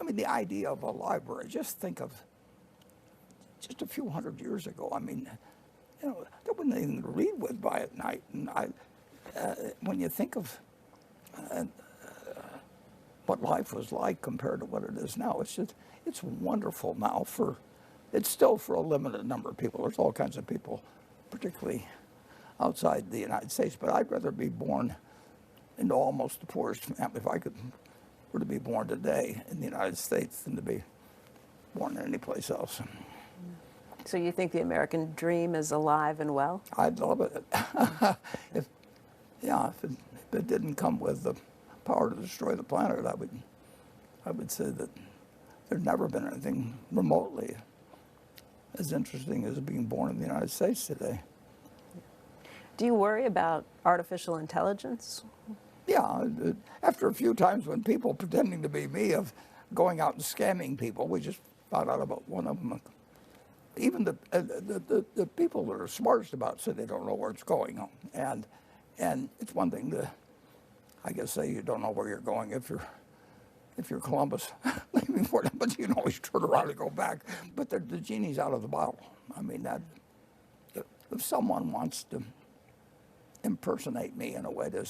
I mean, the idea of a library, just think of just a few hundred years ago. I mean, you know, there wasn't anything to read with by at night. And when you think of what life was like compared to what it is now, it's wonderful now it's still for a limited number of people. There's all kinds of people, particularly outside the United States, but I'd rather be born into almost the poorest family, if I were to be born today in the United States, than to be born in any place else. So you think the American dream is alive and well? I'd love it. if it didn't come with the power to destroy the planet, I would say that there's never been anything remotely as interesting as being born in the United States today. Do you worry about artificial intelligence? Yeah, after a few times when people pretending to be me of going out and scamming people, we just found out about one of them. Even the people that are smartest about it say they don't know where it's going. And it's one thing to, I guess, say you don't know where you're going if you're Columbus leaving for them, but you can always turn around and go back. But the genie's out of the bottle. I mean, that if someone wants to impersonate me in a way to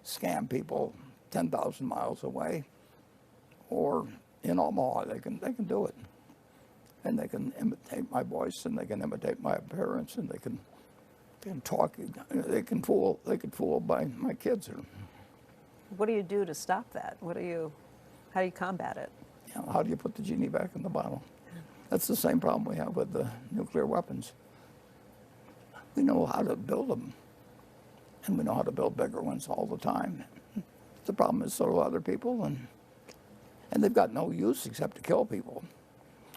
scam people 10,000 miles away or in Omaha, they can do it. And they can imitate my voice, and they can imitate my appearance, and they can talk. They can fool by my kids. What do you do to stop that? How do you combat it? You know, how do you put the genie back in the bottle? That's the same problem we have with the nuclear weapons. We know how to build them, and we know how to build bigger ones all the time. The problem is so do other people, and they've got no use except to kill people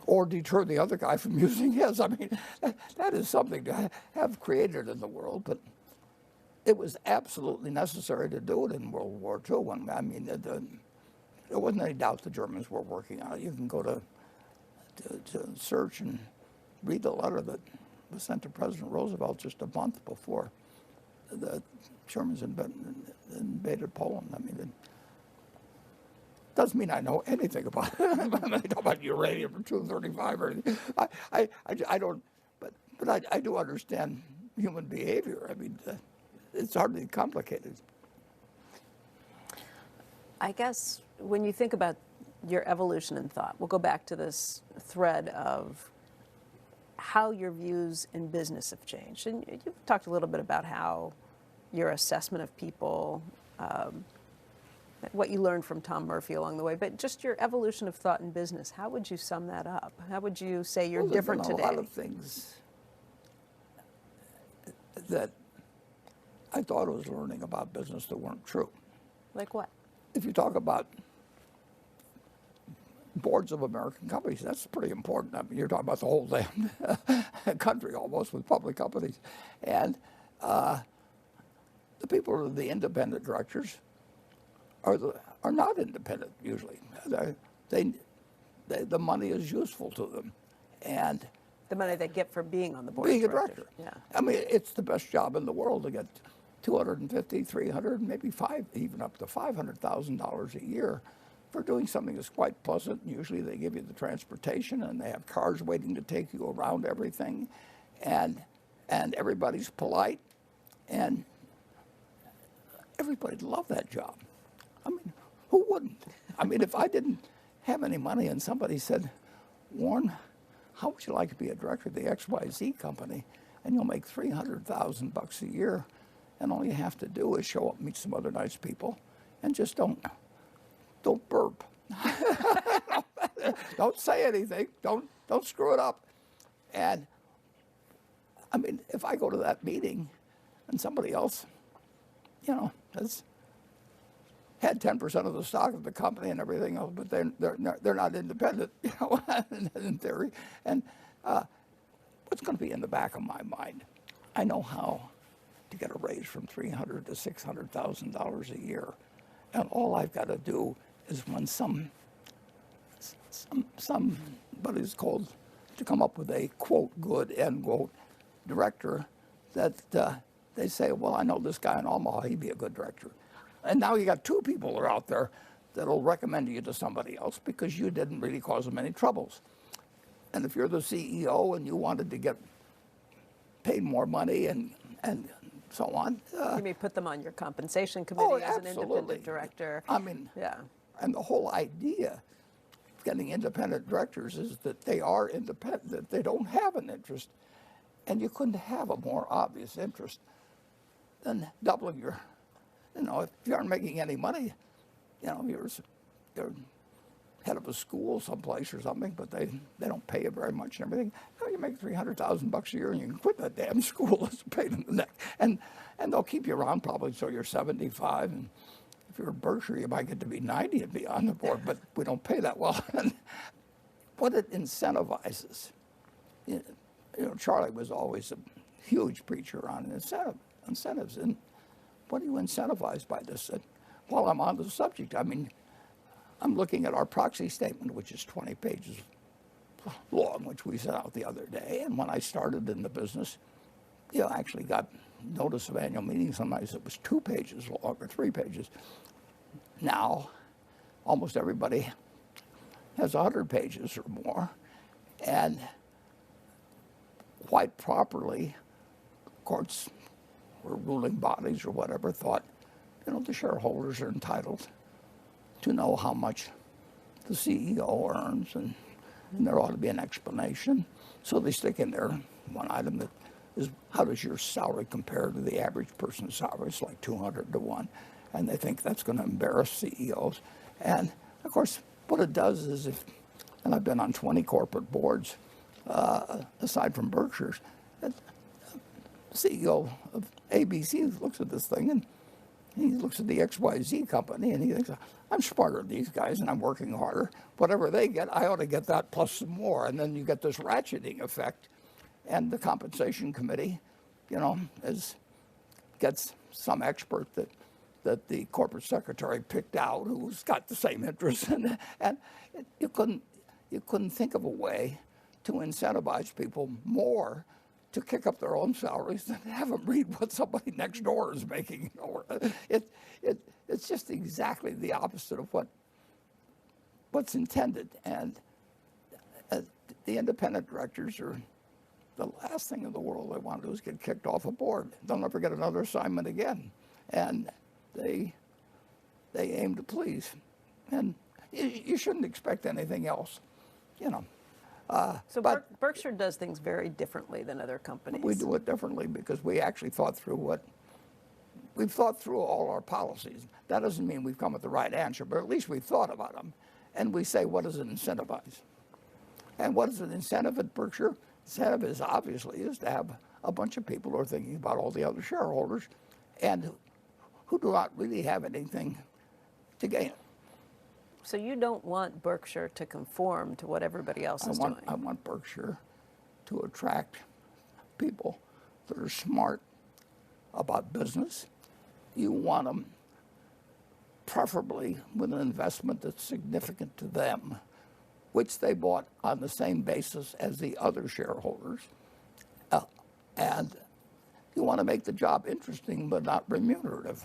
or deter the other guy from using his. I mean, that is something to have created in the world, but it was absolutely necessary to do it in World War II. I mean, there wasn't any doubt the Germans were working on it. You can go to search and read the letter that was sent to President Roosevelt just a month before the Germans invaded Poland. I mean, it doesn't mean I know anything about it. I know about uranium or 235 or anything. I don't, but I do understand human behavior. I mean, it's hardly complicated. I guess when you think about your evolution in thought, we'll go back to this thread of how your views in business have changed. And you've talked a little bit about how your assessment of people, what you learned from Tom Murphy along the way, but just your evolution of thought in business, how would you sum that up? How would you say you're different today? There's a lot of things that I thought I was learning about business that weren't true. Like what? If you talk about boards of American companies, that's pretty important. I mean, you're talking about the whole damn country almost with public companies. And the people who are the independent directors are not independent usually. The money is useful to them. And the money they get for being on the board being of a directors. director. Yeah. I mean, it's the best job in the world to get $250, $300, maybe even up to $500,000 a year for doing something that's quite pleasant. Usually they give you the transportation, and they have cars waiting to take you around everything, and everybody's polite, and everybody'd love that job. I mean, who wouldn't? I mean, if I didn't have any money and somebody said, Warren, how would you like to be a director of the XYZ company, and you'll make $300,000 a year, and all you have to do is show up, meet some other nice people, and just don't burp. Don't say anything. Don't screw it up. And I mean, if I go to that meeting and somebody else, you know, has had 10% of the stock of the company and everything else, but they're not independent, you know, in theory. And what's going to be in the back of my mind? I know how to get a raise from $300,000 to $600,000 a year, and all I've got to do is when somebody's called to come up with a quote good end quote director, that they say, well, I know this guy in Omaha, he'd be a good director. And now you got 2 people that are out there that'll recommend you to somebody else because you didn't really cause them any troubles. And if you're the CEO and you wanted to get paid more money and so on. You may put them on your compensation committee as an independent director. I mean, yeah. And the whole idea of getting independent directors is that they are independent, that they don't have an interest. And you couldn't have a more obvious interest than doubling your, if you aren't making any money, you're head of a school someplace or something, but they don't pay you very much and everything. You make $300,000 a year and you can quit that damn school. It's a pain in the neck. And they'll keep you around probably until you're 75. And if you're Berkshire, you might get to be 90 and be on the board, but we don't pay that well. And what it incentivizes, Charlie was always a huge preacher on incentives. And what do you incentivize by this? And while I'm on the subject, I mean, I'm looking at our proxy statement, which is 20 pages long, which we sent out the other day. And when I started in the business, I actually got notice of annual meetings. Sometimes it was 2 pages long or 3 pages. Now, almost everybody has 100 pages or more. And quite properly, courts or ruling bodies or whatever thought, the shareholders are entitled to know how much the CEO earns, and there ought to be an explanation. So they stick in there one item that is, how does your salary compare to the average person's salary? It's like 200 to 1. And they think that's going to embarrass CEOs. And of course, what it does is and I've been on 20 corporate boards, aside from Berkshire's, the CEO of ABC looks at this thing and he looks at the XYZ company and he thinks, I'm smarter than these guys and I'm working harder. Whatever they get, I ought to get that plus some more. And then you get this ratcheting effect. And the compensation committee, gets some expert that the corporate secretary picked out who's got the same interests. And you couldn't think of a way to incentivize people more to kick up their own salaries than have them read what somebody next door is making. It's just exactly the opposite of what's intended. And the independent directors are the last thing in the world they want to do is get kicked off a board. They'll never get another assignment again. And they aim to please. And you shouldn't expect anything else, So Berkshire does things very differently than other companies. We do it differently because we actually thought through we've thought through all our policies. That doesn't mean we've come with the right answer, but at least we've thought about them. And we say, what does it incentivize? And what is an incentive at Berkshire? Incentive is to have a bunch of people who are thinking about all the other shareholders and who do not really have anything to gain. So you don't want Berkshire to conform to what everybody else is doing. I want Berkshire to attract people that are smart about business. You want them preferably with an investment that's significant to them, which they bought on the same basis as the other shareholders. And you want to make the job interesting but not remunerative.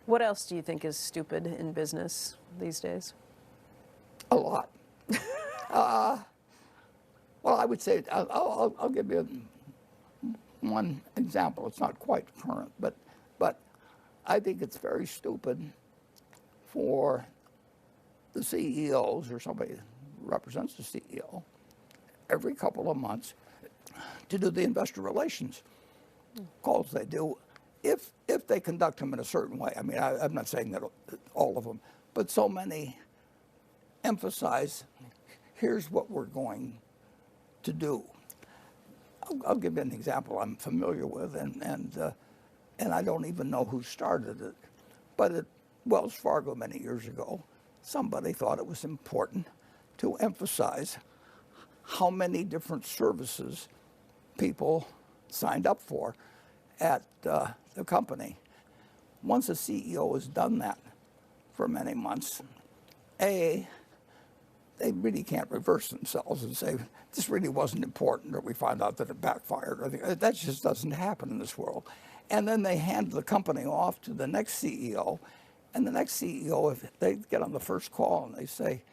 What else do you think is stupid in business these days? A lot. Well, I would say, I'll give you one example. It's not quite current, but I think it's very stupid for the CEOs or somebody who represents the CEO every couple of months to do the investor relations calls they do, if they conduct them in a certain way. I mean, I'm not saying that all of them, but so many emphasize, here's what we're going to do. I'll give you an example I'm familiar with, and I don't even know who started it, but at Wells Fargo many years ago, somebody thought it was important to emphasize how many different services people signed up for at the company. Once a CEO has done that for many months, they really can't reverse themselves and say, this really wasn't important, or we found out that it backfired. Or that just doesn't happen in this world. And then they hand the company off to the next CEO, and the next CEO, if they get on the first call and they say,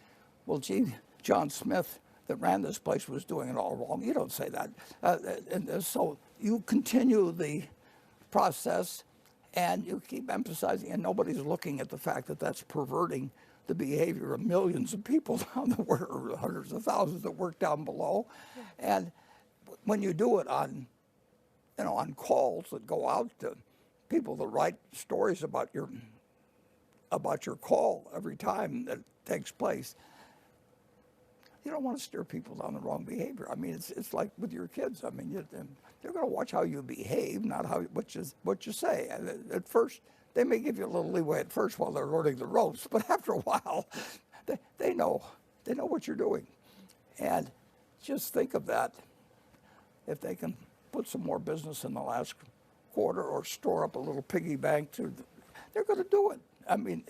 well, gee, John Smith that ran this place was doing it all wrong. You don't say that. And so you continue the process, and you keep emphasizing, and nobody's looking at the fact that that's perverting the behavior of millions of people down the way, or hundreds of thousands that work down below. And when you do it on, on calls that go out to people that write stories about your call every time that takes place, you don't want to steer people down the wrong behavior. I mean, it's like with your kids. I mean, they're going to watch how you behave, not what you say. And at first, they may give you a little leeway at first while they're learning the ropes, but after a while, they know what you're doing. And just think of that. If they can put some more business in the last quarter or store up a little piggy bank, they're going to do it. I mean,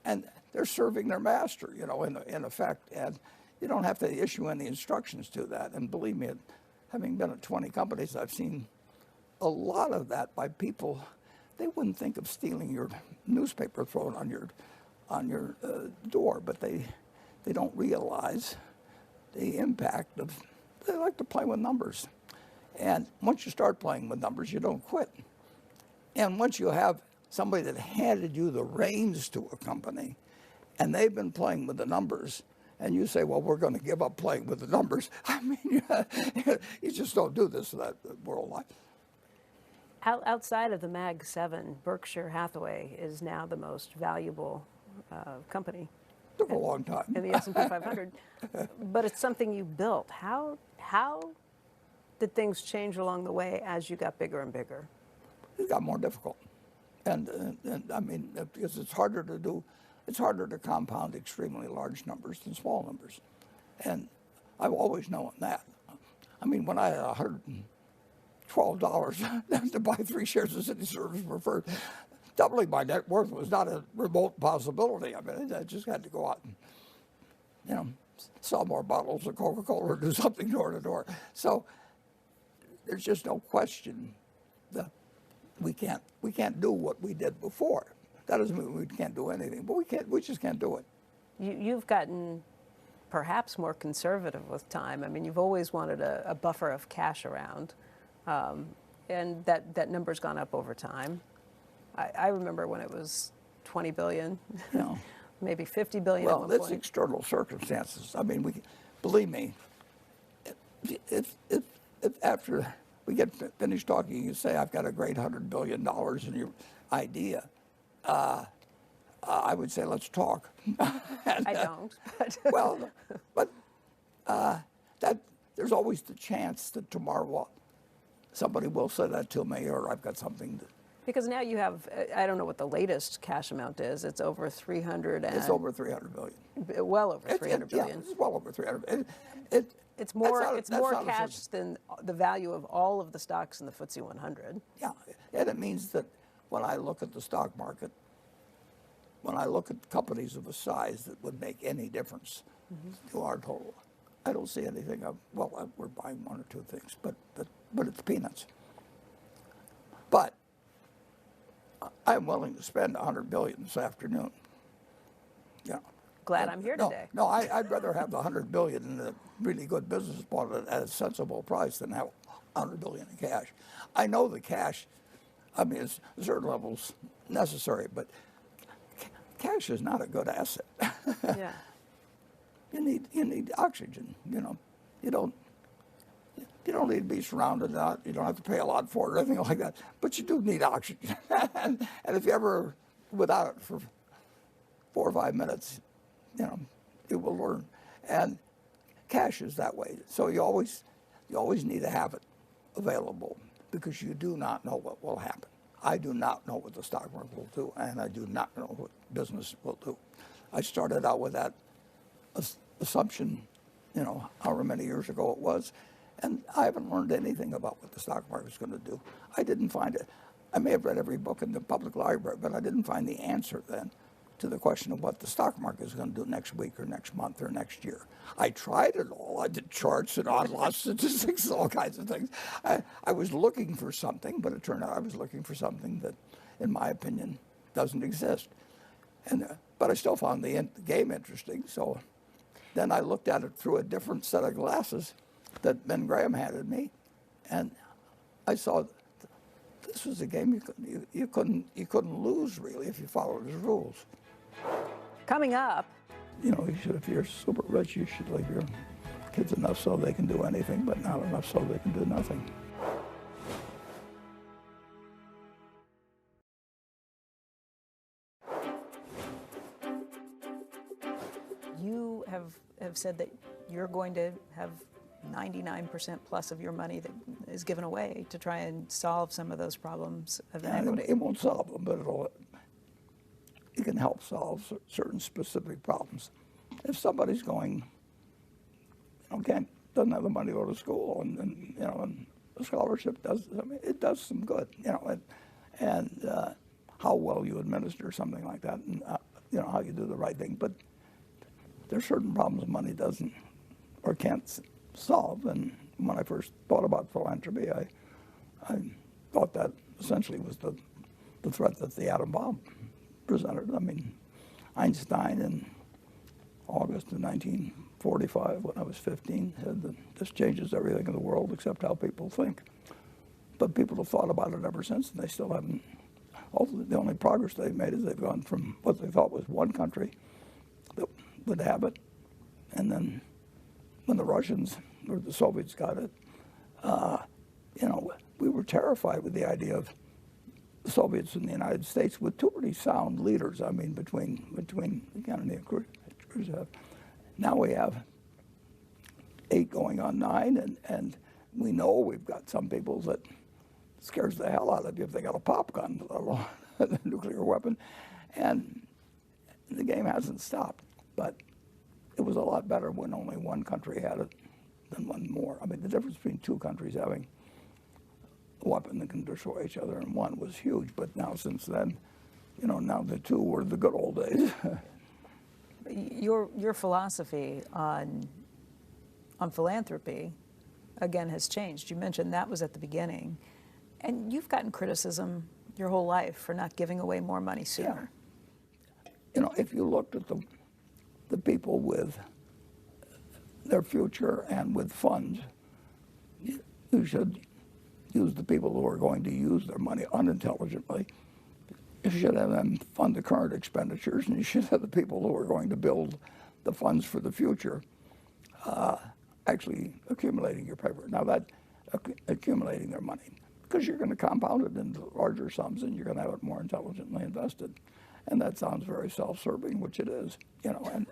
and they're serving their master, in effect. And you don't have to issue any instructions to that. And believe me, having been at 20 companies, I've seen a lot of that by people. They wouldn't think of stealing your newspaper thrown on your door, but they don't realize the impact of. They like to play with numbers, and once you start playing with numbers, you don't quit. And once you have somebody that handed you the reins to a company, and they've been playing with the numbers, and you say, well, we're going to give up playing with the numbers. I mean, you just don't do this in that world life. Outside of the Mag 7, Berkshire Hathaway is now the most valuable company. Took a long time. In the S&P 500. But it's something you built. How did things change along the way as you got bigger and bigger? It got more difficult. And I mean, because it's harder to compound extremely large numbers than small numbers. And I've always known that. I mean, when I had $12 to buy 3 shares of City Service Preferred, doubling my net worth was not a remote possibility. I mean, I just had to go out and, sell more bottles of Coca-Cola or do something door to door. So there's just no question that we can't do what we did before. That doesn't mean we can't do anything, but we just can't do it. You've gotten perhaps more conservative with time. I mean, you've always wanted a buffer of cash around. And that number's gone up over time. I remember when it was 20 billion, maybe 50 billion at one point. Well, it's external circumstances. I mean, believe me, if after we get finished talking, you say, I've got a great $100 billion in your idea, I would say, let's talk. I don't. But there's always the chance that tomorrow somebody will say that to me, or I've got something to. Because now you have, I don't know what the latest cash amount is. It's over 300 and... It's over 300 billion. Well over 300 billion. Yeah, it's well over 300. It's more cash than the value of all of the stocks in the FTSE 100. Yeah, and it means that when I look at the stock market, when I look at companies of a size that would make any difference to our total, I don't see anything of, well, we're buying 1 or 2 things, but it's peanuts. But I'm willing to spend $100 billion this afternoon. Yeah. Glad I'm here today. No, I'd rather have the $100 billion in a really good business bought at a sensible price than have $100 billion in cash. I know the cash, I mean, it's certain levels necessary, but cash is not a good asset. Yeah. You need oxygen. You don't need to be surrounded out. You don't have to pay a lot for it or anything like that. But you do need oxygen. and if you ever without it for 4 or 5 minutes, you will learn. And cash is that way. So you always need to have it available because you do not know what will happen. I do not know what the stock market will do, and I do not know what business will do. I started out with that assumption, however many years ago it was, And I haven't learned anything about what the stock market's going to do. I didn't find it. I may have read every book in the public library, but I didn't find the answer then to the question of what the stock market is going to do next week or next month or next year. I tried it all. I did charts and odd loss statistics and all kinds of things. I was looking for something, but it turned out I was looking for something that, in my opinion, doesn't exist. But I still found the game interesting. So then I looked at it through a different set of glasses that Ben Graham handed me, and I saw this was a game you couldn't lose really if you followed his rules. Coming up. You know, if you're super rich, you should leave your kids enough so they can do anything, but not enough so they can do nothing. You have said that you're going to have 99% plus of your money that is given away to try and solve some of those problems of inequity. It won't solve them, but it can help solve certain specific problems. If somebody's going, doesn't have the money to go to school, and a scholarship does, it does some good, and how well you administer something like that, and how you do the right thing. But there's certain problems money doesn't or can't solve. And when I first thought about philanthropy, I thought that essentially was the threat that the atom bomb presented. I mean, Einstein in August of 1945, when I was 15, said that this changes everything in the world except how people think. But people have thought about it ever since, and they still haven't. The only progress they've made is they've gone from what they thought was one country that would have it, and then when the Russians or the Soviets got it, we were terrified with the idea of the Soviets and the United States with two pretty sound leaders. I mean, between Kennedy and Khrushchev. Now we have 8 going on 9, and we know we've got some people that scares the hell out of you if they got a pop gun, let alone a nuclear weapon. And the game hasn't stopped, but it was a lot better when only one country had it than one more. I mean, the difference between two countries having a weapon that can destroy each other and one was huge. But now, since then, now the two were the good old days. Your philosophy on philanthropy, again, has changed. You mentioned that was at the beginning. And you've gotten criticism your whole life for not giving away more money sooner. Yeah. If you looked at the people with their future and with funds, you should use the people who are going to use their money unintelligently. You should have them fund the current expenditures, and you should have the people who are going to build the funds for the future actually accumulating your paper. Now accumulating their money, because you're going to compound it into larger sums and you're going to have it more intelligently invested. And that sounds very self-serving, which it is, and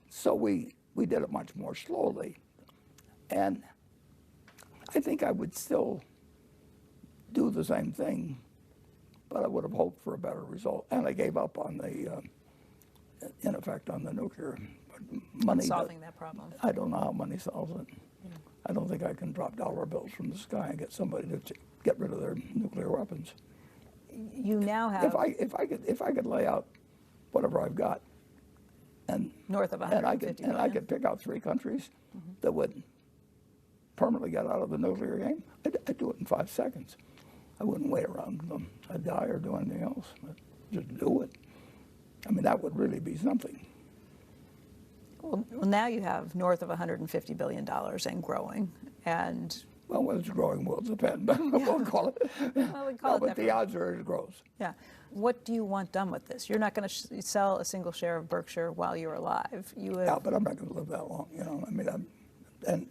so we did it much more slowly. And I think I would still do the same thing, but I would have hoped for a better result. And I gave up on in effect, on the nuclear money. Solving that problem. I don't know how money solves it. Yeah. I don't think I can drop dollar bills from the sky and get somebody to get rid of their nuclear weapons. You now have. If I could lay out whatever I've got, and north of 150 and I could pick out 3 countries that would permanently get out of the nuclear game, I'd do it in 5 seconds. I wouldn't wait around them. I'd die or do anything else. I'd just do it. I mean, that would really be something. Well, now you have north of $150 billion and growing, and. Well, whether it's growing will depend, but we'll call it. Well, we call it but the odds are it grows. Yeah. What do you want done with this? You're not going to sell a single share of Berkshire while you're alive. Yeah, but I'm not going to live that long. I mean, and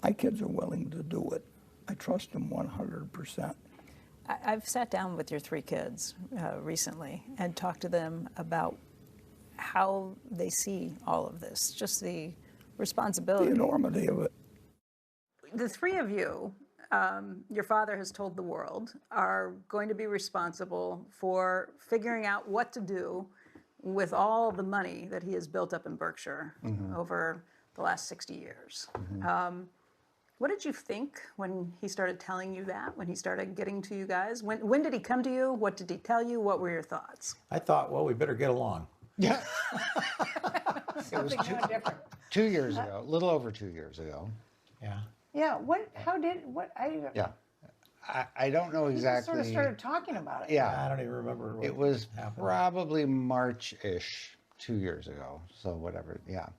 my kids are willing to do it. I trust them 100%. I've sat down with your 3 kids recently and talked to them about how they see all of this, just the responsibility. The enormity of it. The 3 of you, your father has told the world, are going to be responsible for figuring out what to do with all the money that he has built up in Berkshire over the last 60 years. What did you think when he started telling you that, when he started getting to you guys? When did he come to you? What did he tell you? What were your thoughts? I thought, well, we better get along. Yeah. It was 2 years ago, a little over 2 years ago. Yeah. Yeah, Yeah. I don't know he just exactly. sort of started talking about it. Yeah. I don't even remember what It was happened. probably March-ish 2 years ago. So whatever. Yeah.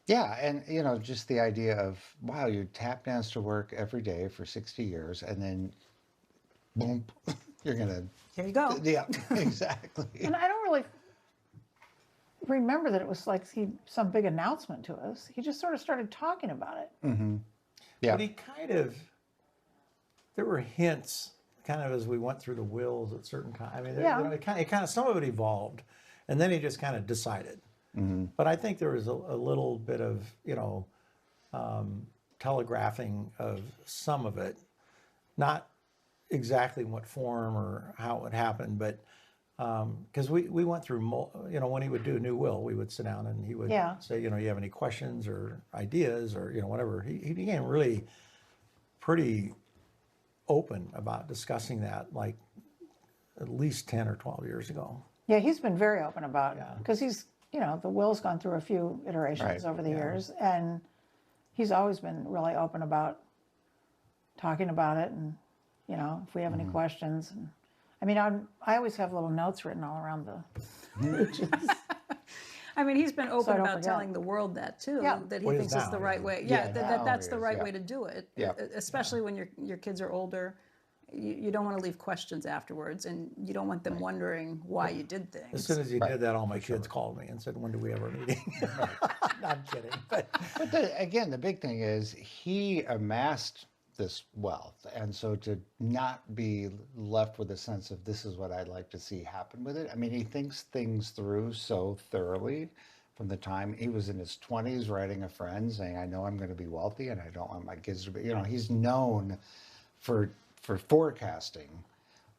Yeah. And, you know, just the idea of, wow, you tap dance to work every day for 60 years and then boom, you're going to. Here you go. Yeah, exactly. And I don't really remember that it was like some big announcement to us. He just sort of started talking about it. Yeah. But he kind of, there were hints kind of as we went through the wills at certain times. I mean, Yeah. you know, it kind of, some of it evolved, and then he just kind of decided. But I think there was a little bit of, you know, telegraphing of some of it, not exactly in what form or how it would happen, but because we went through, you know, when he would do a new will, we would sit down and he would Yeah. say, you know, you have any questions or ideas or, you know, whatever. He became really pretty open about discussing that, like at least 10 or 12 years ago. Yeah, he's been very open about it Yeah. because he's, you know, the will's gone through a few iterations Right, over the years, and he's always been really open about talking about it, and you know, if we have any questions. And I mean, I always have little notes written all around the. I mean, he's been I open don't about forget. telling the world that too, Yeah. that he Well, he thinks is is the now, right yeah. way. Yeah, Yeah, now that's he the is, right yeah. way to do it. Yeah. Especially when your kids are older. You don't want to leave questions afterwards, and you don't want them wondering why you did things. As soon as he did that, all my kids called me and said, when do we have our meeting? No, I'm kidding. But But again, the big thing is he amassed this wealth. And so to not be left with a sense of this is what I'd like to see happen with it. I mean, he thinks things through so thoroughly from the time he was in his 20s writing a friend saying, I know I'm going to be wealthy and I don't want my kids to be, you know, he's known for forecasting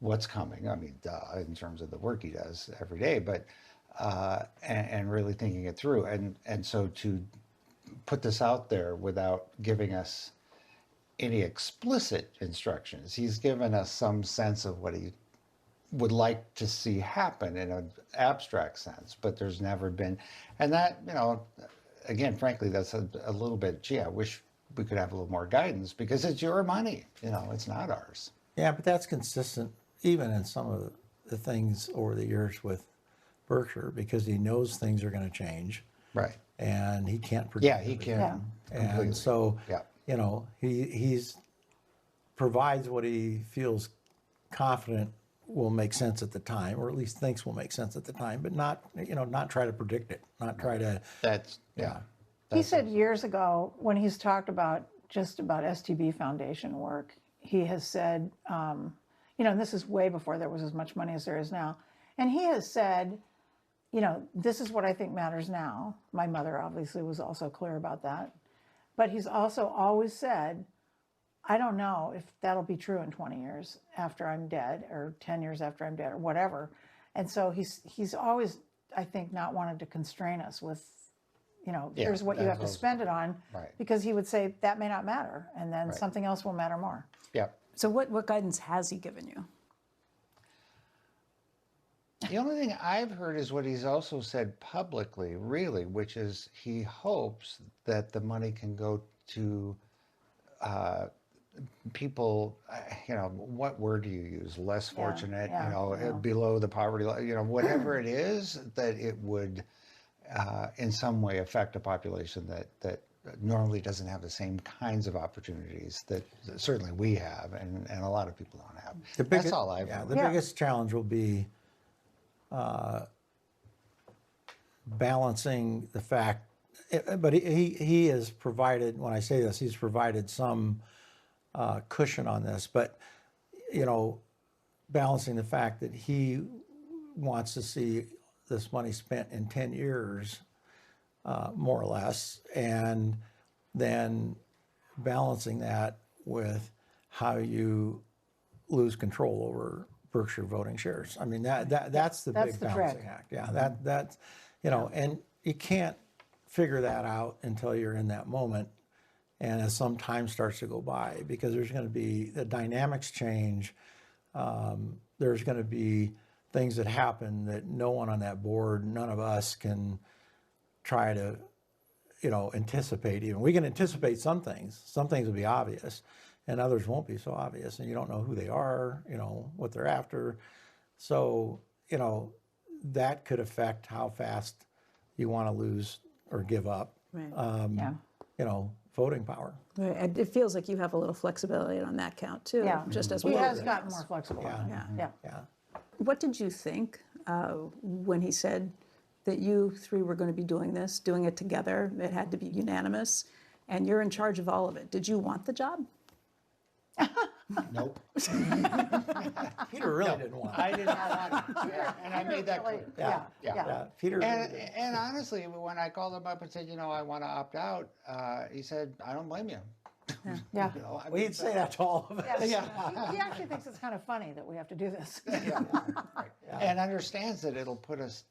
what's coming. I mean, duh, in terms of the work he does every day, but and really thinking it through. And so to put this out there without giving us any explicit instructions, he's given us some sense of what he would like to see happen in an abstract sense, but there's never been, and that, you know, again, frankly, that's a little bit, gee, I wish we could have a little more guidance because it's your money, you know, it's not ours. yeah, but that's consistent even in some of the things over the years with Berkshire, because he knows things are going to change. Right. And he can't predict. Yeah, he can. Yeah. Completely. And so, Yeah. you know, he's provides what he feels confident will make sense at the time, or at least thinks will make sense at the time, but not, you know, not try to predict it, not try to, That's, yeah. He said years ago when he's talked about just about STB Foundation work, he has said, you know, and this is way before there was as much money as there is now, and he has said, you know, this is what I think matters now. My mother obviously was also clear about that. But he's also always said, I don't know if that'll be true in 20 years after I'm dead, or 10 years after I'm dead, or whatever. And so he's always, I think, not wanted to constrain us with, you know, Yeah, here's what you that have to goes- spend it on, Right. because he would say that may not matter, and then Right. something else will matter more. Yeah. So what guidance has he given you? The only thing I've heard is what he's also said publicly, really, which is he hopes that the money can go to people, you know, what word do you use? Less fortunate, yeah, you know, yeah. below the poverty line, you know, whatever it is, that it would in some way affect a population that normally doesn't have the same kinds of opportunities that certainly we have and a lot of people don't have. That's all I've heard. The biggest challenge will be balancing the fact, but he has provided, when I say this, he's provided some cushion on this, but, you know, balancing the fact that he wants to see this money spent in 10 years, more or less, and then balancing that with how you lose control over Berkshire voting shares. I mean, that's the That's big the balancing trick. act. Yeah, that's, you know, and you can't figure that out until you're in that moment. And as some time starts to go by, because there's going to be the dynamics change, there's going to be things that happen that no one on that board, none of us can try to, anticipate even. We can anticipate some things. Some things will be obvious, and others won't be so obvious, and you don't know who they are, what they're after. So, that could affect how fast you want to lose or give up. Right. Voting power. Right. And it feels like you have a little flexibility on that count too. Yeah. Just as He well. has gotten more flexible. Yeah. Yeah. Yeah. What did you think when he said that you three were going to be doing it together? It had to be unanimous, and you're in charge of all of it. Did you want the job? Nope. Peter really didn't want it. I did not want it. Yeah, and I made that clear. Yeah. Yeah, Peter really didn't. And honestly, when I called him up and said, I want to opt out, he said, I don't blame you. Yeah. Well, he'd say that to all of us. Yes. He actually thinks it's kind of funny that we have to do this. And understands that it'll put us,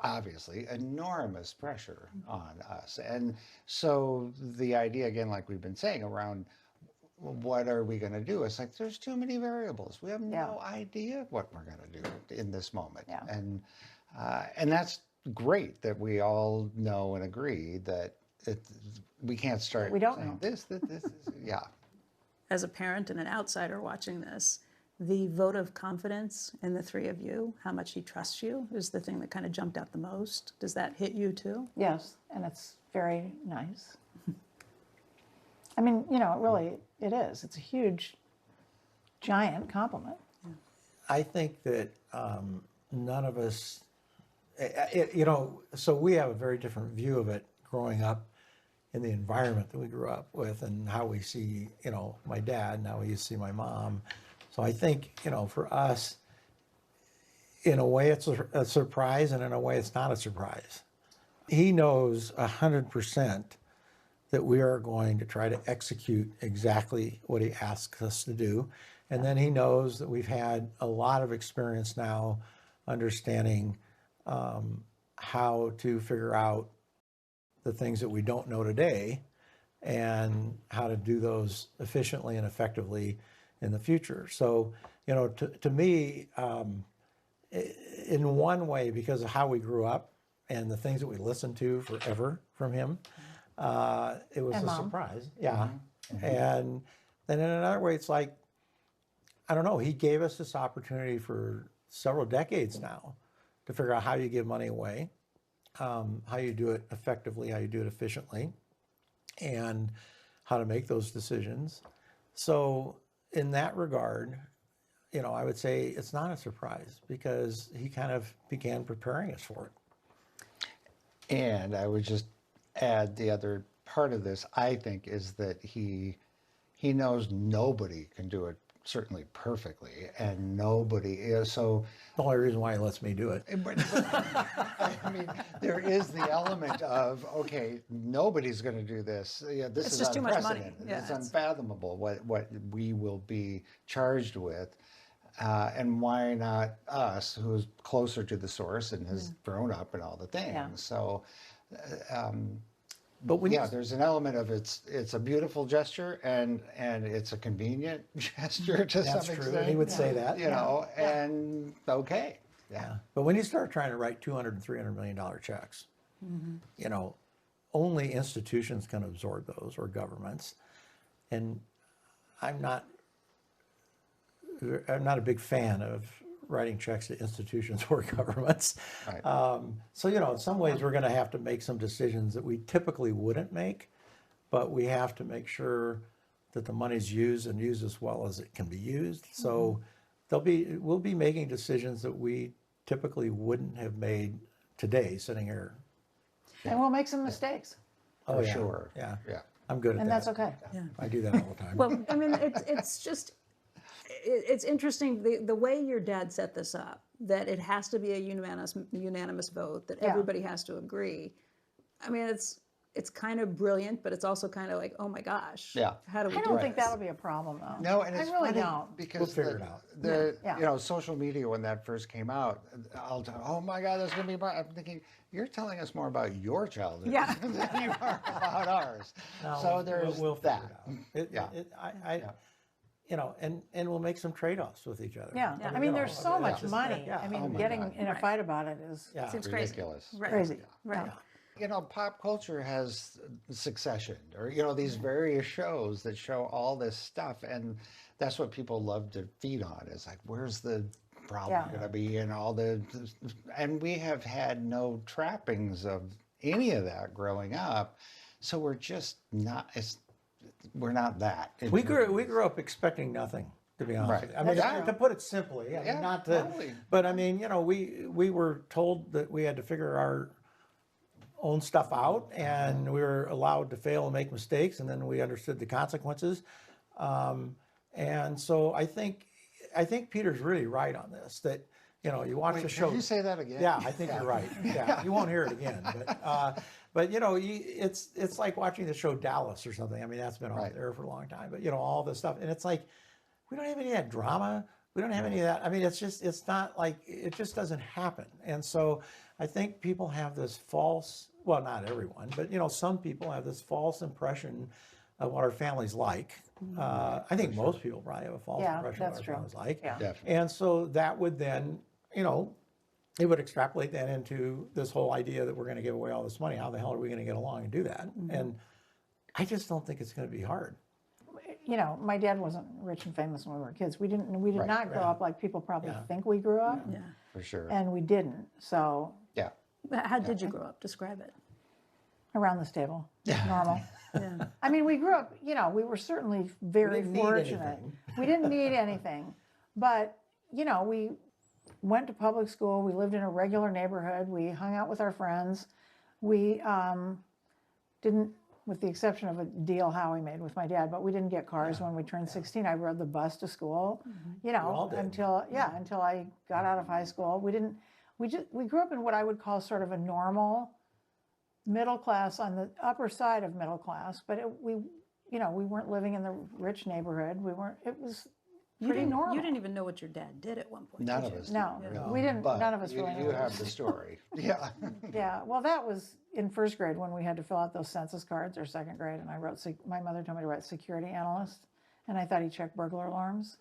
obviously, enormous pressure on us. And so the idea, again, like we've been saying, around what are we going to do? It's like there's too many variables. We have no idea what we're going to do in this moment. Yeah. And that's great that we all know and agree that we can't start We don't saying know. this is, yeah. As a parent and an outsider watching this, the vote of confidence in the three of you, how much he trusts you, is the thing that kind of jumped out the most. Does that hit you too? Yes, and it's very nice. I mean, it is. It's a huge, giant compliment. I think that none of us, so we have a very different view of it growing up in the environment that we grew up with and how we see, my dad and how we see my mom. So I think, for us, in a way it's a surprise, and in a way it's not a surprise. He knows 100% that we are going to try to execute exactly what he asks us to do. And then he knows that we've had a lot of experience now understanding how to figure out the things that we don't know today and how to do those efficiently and effectively in the future. So, to me, in one way, because of how we grew up and the things that we listened to forever from him, it was And a Mom. surprise. Yeah. And then in another way, it's like, I don't know, he gave us this opportunity for several decades now to figure out how you give money away, how you do it effectively, how you do it efficiently, and how to make those decisions. So in that regard, I would say it's not a surprise because he kind of began preparing us for it. And I would just add the other part of this, I think, is that he knows nobody can do it certainly perfectly, and nobody is. So The only reason why he lets me do it. I mean, there is the element of, okay, nobody's going to do this. Yeah, this It's is just too much money. unprecedented. Yeah, it's it's- unfathomable what we will be charged with. And why not us, who's closer to the source and has grown up and all the things. Yeah. So, But when yeah, there's an element of it's a beautiful gesture and it's a convenient gesture to that's some true, extent. he would say that. And okay. Yeah. But when you start trying to write $200 and $300 million checks, only institutions can absorb those, or governments. And I'm not a big fan of writing checks to institutions or governments. Right. So, in some ways we're going to have to make some decisions that we typically wouldn't make, but we have to make sure that the money's used and used as well as it can be used. So we'll be making decisions that we typically wouldn't have made today sitting here. And we'll make some mistakes. Oh, For yeah. sure. Yeah. Yeah. I'm good at And that. that's okay. I do that all the time. Well, I mean, it's interesting the way your dad set this up, that it has to be a unanimous vote, that everybody has to agree. I mean, it's kind of brilliant, but it's also kind of like, oh my gosh. Yeah. How do we I do don't this? think that'll be a problem though. No, and I it's really funny don't. because We'll figure it out. Yeah. you know, social media when that first came out, oh my God, that's going to be. I'm thinking you're telling us more about your childhood Yeah. than you are about ours. No, So there's we'll figure that. it out. You know, and we'll make some trade-offs with each other. Yeah. I I mean, mean, you there's know, so it's much just- money. yeah. I mean, Oh my getting God. in a fight about it is Yeah. Seems crazy. Ridiculous. Right. crazy. Right. Yeah. You know, pop culture has Succession, or you know, these various shows that show all this stuff, and that's what people love to feed on. Is like, where's the problem Yeah. going to be, and all the, and we have had no trappings of any of that growing up, so we're just not. We're not that. We grew up expecting nothing, to be honest Right. with you. I mean, Yeah. to put it simply, I mean, Yeah, not to, totally. but I mean, you know, we were told that we had to figure our own stuff out, and we were allowed to fail and make mistakes, and then we understood the consequences. And so I think Peter's really right on this, that, you know, you watch Wait, the show. Can you say that again? Yeah, I think you're right. Yeah, you won't hear it again. But you know, it's like watching the show Dallas or something. I mean, that's been on Right. there for a long time. But you know, all this stuff, and it's like we don't have any of that drama. We don't have any of that. I mean, it's not like it just doesn't happen. And so I think people have this false. Well, not everyone, but you know, some people have this false impression of what our family's like. I think most people probably have a false Yeah, impression of what that's our true. family's like. Yeah. Definitely. And so that would then, you know, it would extrapolate that into this whole idea that we're going to give away all this money. How the hell are we going to get along and do that? And I just don't think it's going to be hard. You know, my dad wasn't rich and famous when we were kids. We did Right, not grow up like people probably Yeah. think we grew up, Yeah. For sure. and we didn't. So Yeah. How did you grow up? Describe it. around this table, normal. Yeah. I mean, we grew up, you know, we were certainly very didn't need fortunate. anything. We didn't need anything. But, you know, we went to public school. We lived in a regular neighborhood. We hung out with our friends. We didn't, with the exception of a deal Howie made with my dad, but we didn't get cars when we turned 16. I rode the bus to school, you know, all did. until I got out of high school. We grew up in what I would call sort of a normal middle class, on the upper side of middle class, but we weren't living in the rich neighborhood. It was pretty normal. You didn't even know what your dad did at one point. None did of you? us. No, did, really. we didn't. But None of us you, really You knew. have the story. Yeah. Yeah, well, that was in first grade when we had to fill out those census cards, or second grade, and I wrote. My mother told me to write security analyst, and I thought he checked burglar alarms.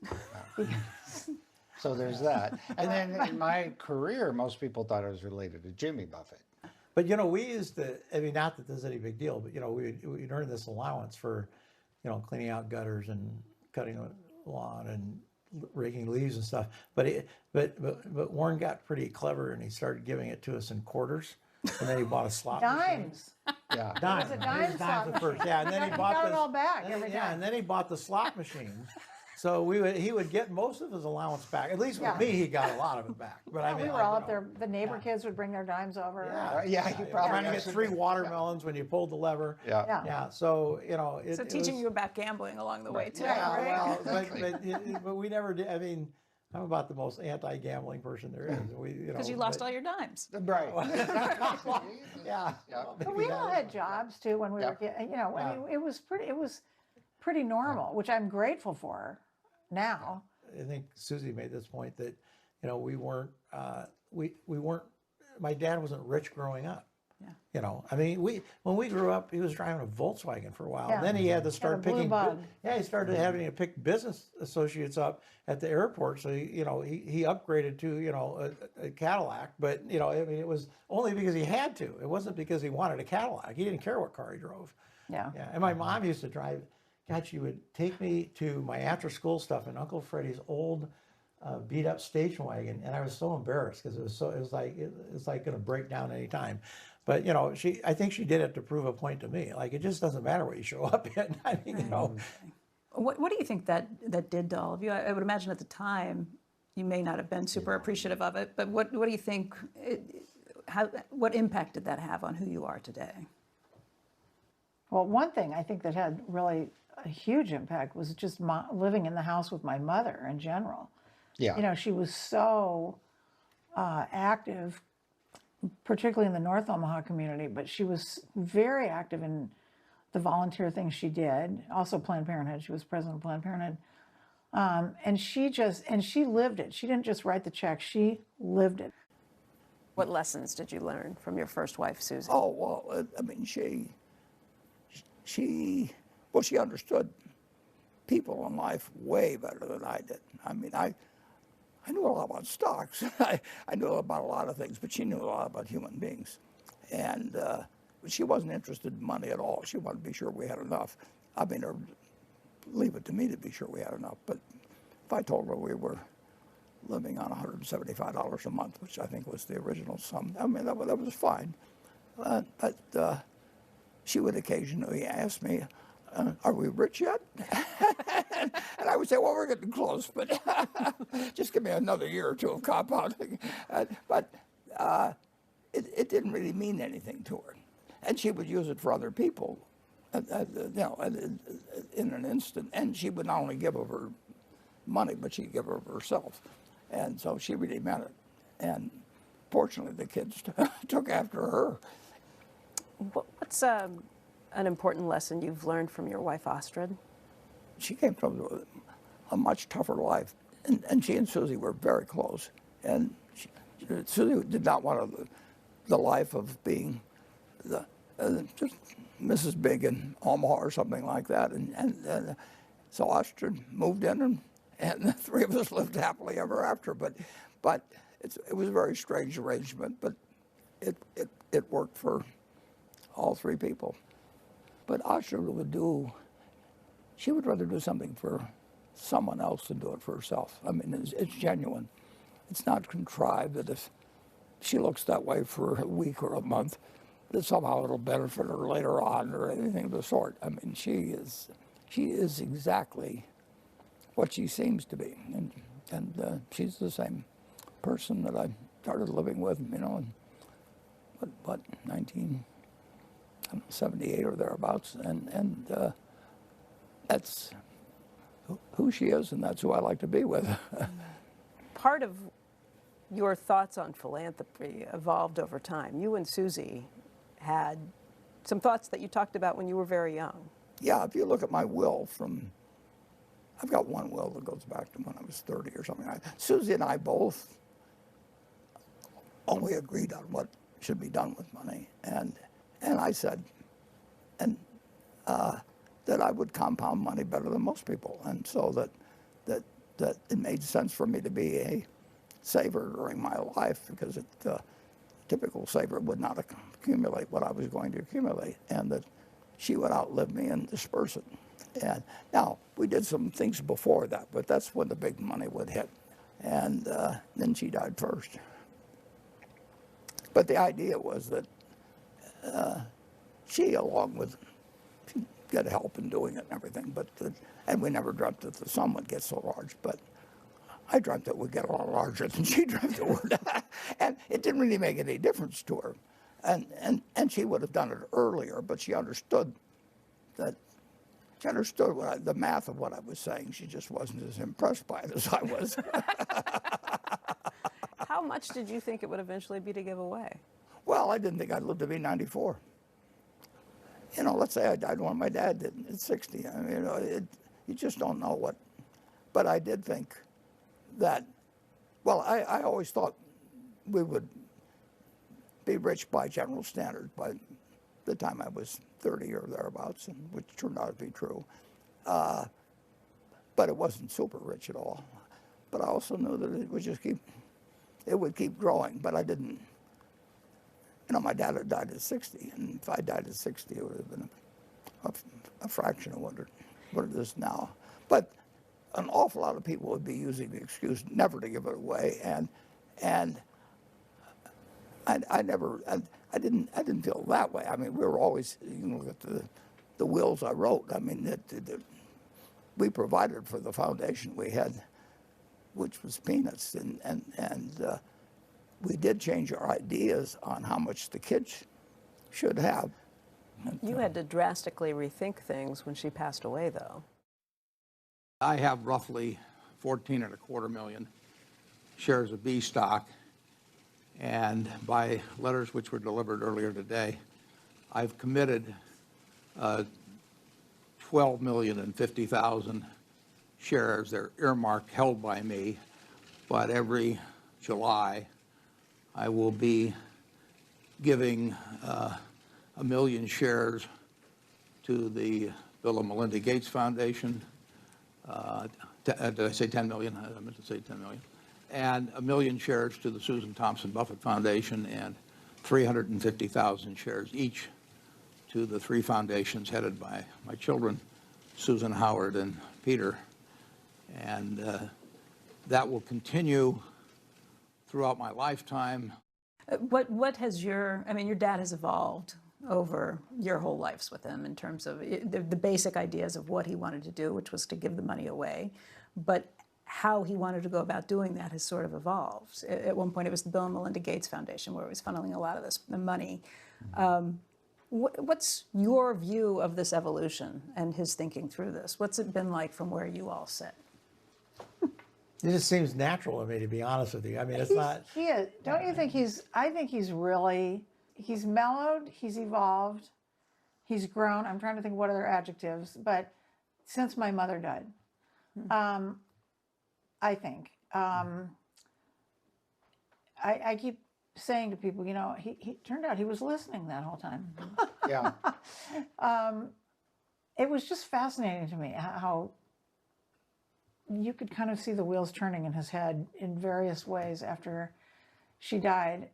So there's that. And then in my career, most people thought I was related to Jimmy Buffett. But you know, we used to. I mean, not that there's any big deal, but you know, we'd earn this allowance for, you know, cleaning out gutters and cutting the lawn and raking leaves and stuff. But Warren got pretty clever, and he started giving it to us in quarters, and then he bought a slot machine. Dimes. Yeah. Dimes. It was a dime His slot at first. Yeah, and then he He bought got it this- all back and every yeah, time. and then he bought the slot machine. So he would get most of his allowance back. At least with Yeah. me, he got a lot of it back. But I mean, We were all up there. The neighbor kids would bring their dimes over. Yeah, you probably trying to get have 3 some- watermelons when you pulled the lever. Yeah. Yeah. Yeah. So you know, So teaching you about gambling along the way too. Yeah, right? well, but we never did. I mean, I'm about the most anti-gambling person there is. Because you lost all your dimes. Right. Yeah. But we all had jobs too when we were kids. You know, I mean, it was pretty normal, which I'm grateful for now. I think Susie made this point that, you know, we weren't. My dad wasn't rich growing up. Yeah. You know, I mean, when we grew up, he was driving a Volkswagen for a while. Yeah. Then he had to start a blue picking. bug. Yeah, he started having to pick business associates up at the airport. So he upgraded to, you know, a Cadillac. But you know, I mean, it was only because he had to. It wasn't because he wanted a Cadillac. He didn't care what car he drove. Yeah. Yeah. And my mom used to drive. God, she would take me to my after-school stuff in Uncle Freddie's old beat-up station wagon, and I was so embarrassed because it was like going to break down any time. But you know, I think she did it to prove a point to me. Like, it just doesn't matter what you show up in. I mean, you know. What do you think that did to all of you? I would imagine at the time you may not have been super appreciative of it, but what do you think? What impact did that have on who you are today? Well, one thing I think that had really a huge impact was just living in the house with my mother in general. Yeah. You know, she was so active particularly in the North Omaha community, but she was very active in the volunteer things she did. Also Planned Parenthood. She was president of Planned Parenthood. And she lived it. She didn't just write the check, she lived it. What lessons did you learn from your first wife, Susie? Oh, well, I mean, she understood people in life way better than I did. I mean, I knew a lot about stocks. I knew about a lot of things, but she knew a lot about human beings. And she wasn't interested in money at all. She wanted to be sure we had enough. I mean, or leave it to me to be sure we had enough. But if I told her we were living on $175 a month, which I think was the original sum, I mean, that was fine. But she would occasionally ask me, are we rich yet? And I would say, well, we're getting close, but just give me another year or two of compounding. But it didn't really mean anything to her. And she would use it for other people, in an instant. And she would not only give of her money, but she'd give of herself. And so she really meant it. And fortunately, the kids took after her. What's an important lesson you've learned from your wife, Astrid? She came from a much tougher life, and she and Susie were very close. And Susie did not want the life of being just Mrs. Big in Omaha or something like that. And so Astrid moved in, and the three of us lived happily ever after. But it was a very strange arrangement, but it worked for all three people. But Astrid she would rather do something for someone else than do it for herself. I mean, it's genuine. It's not contrived that if she looks that way for a week or a month, that somehow it'll benefit her later on or anything of the sort. I mean, she is exactly what she seems to be. And she's the same person that I started living with, in 1978 or thereabouts, and that's who she is, and that's who I like to be with. Part of your thoughts on philanthropy evolved over time. You and Susie had some thoughts that you talked about when you were very young. Yeah, if you look at my will I've got one will that goes back to when I was 30 or something. Susie and I both only agreed on what should be done with money, and I said, that I would compound money better than most people, and so that it made sense for me to be a saver during my life, because a typical saver would not accumulate what I was going to accumulate, and that she would outlive me and disperse it. And now we did some things before that, but that's when the big money would hit, and then she died first. But the idea was that she, along with, she'd get help in doing it and everything, and we never dreamt that the sum would get so large, but I dreamt it would get a lot larger than she dreamt it would. And it didn't really make any difference to her. And she would have done it earlier, but she understood the math of what I was saying. She just wasn't as impressed by it as I was. How much did you think it would eventually be to give away? Well, I didn't think I'd live to be 94. Let's say I died when my dad did at 60. I mean, you just don't know what. But I did think that, well, I always thought we would be rich by general standards by the time I was 30 or thereabouts, and which turned out to be true. But it wasn't super rich at all. But I also knew that it would keep growing, but I didn't. My dad had died at 60, and if I died at 60, it would have been a fraction of what it is now. But an awful lot of people would be using the excuse never to give it away, and I didn't feel that way. I mean, we were always, look at the wills I wrote. I mean, we provided for the foundation we had, which was peanuts, and we did change our ideas on how much the kids should have. You had to drastically rethink things when she passed away, though. I have roughly 14.25 million shares of B stock, And by letters which were delivered earlier today, I've committed 12,050,000 shares. They're earmarked, held by me, but every July I will be giving 1 million shares to the Bill and Melinda Gates Foundation. Did I say 10 million? I meant to say 10 million. And 1 million shares to the Susan Thompson Buffett Foundation, and 350,000 shares each to the 3 foundations headed by my children, Susan, Howard, and Peter. And that will continue throughout my lifetime. What has your dad has evolved over your whole lives with him in terms of the basic ideas of what he wanted to do, which was to give the money away, but how he wanted to go about doing that has sort of evolved. At one point, it was the Bill and Melinda Gates Foundation where it was funneling a lot of the money. What's your view of this evolution and his thinking through this? What's it been like from where you all sit? It just seems natural to me, to be honest with you. I mean, it's not. He is. Don't you think I think he's mellowed, he's evolved, he's grown. I'm trying to think what other adjectives, but since my mother died, I think. I keep saying to people, he turned out he was listening that whole time. Yeah. It was just fascinating to me how you could kind of see the wheels turning in his head in various ways after she died.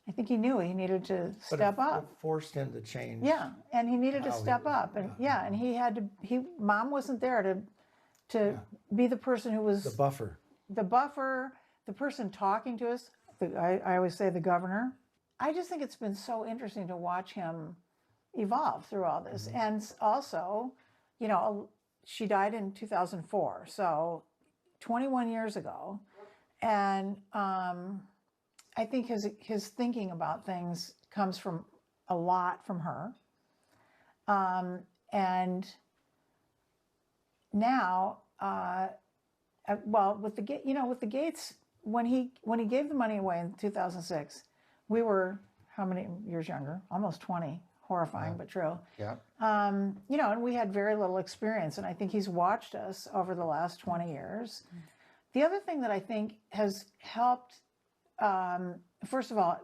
I think he knew he needed to step up. It forced him to change. Yeah, and he needed to step up, and and he had to. Mom wasn't there to be the person who was The buffer. the person talking to us. I always say the governor. I just think it's been so interesting to watch him evolve through all this, and also, she died in 2004, so 21 years ago, and I think his thinking about things comes from a lot from her, and now, well, with the Gates, when he gave the money away in 2006, we were how many years younger? Almost 20. Horrifying, but true. Yeah. And we had very little experience, and I think he's watched us over the last 20 years. The other thing that I think has helped, first of all,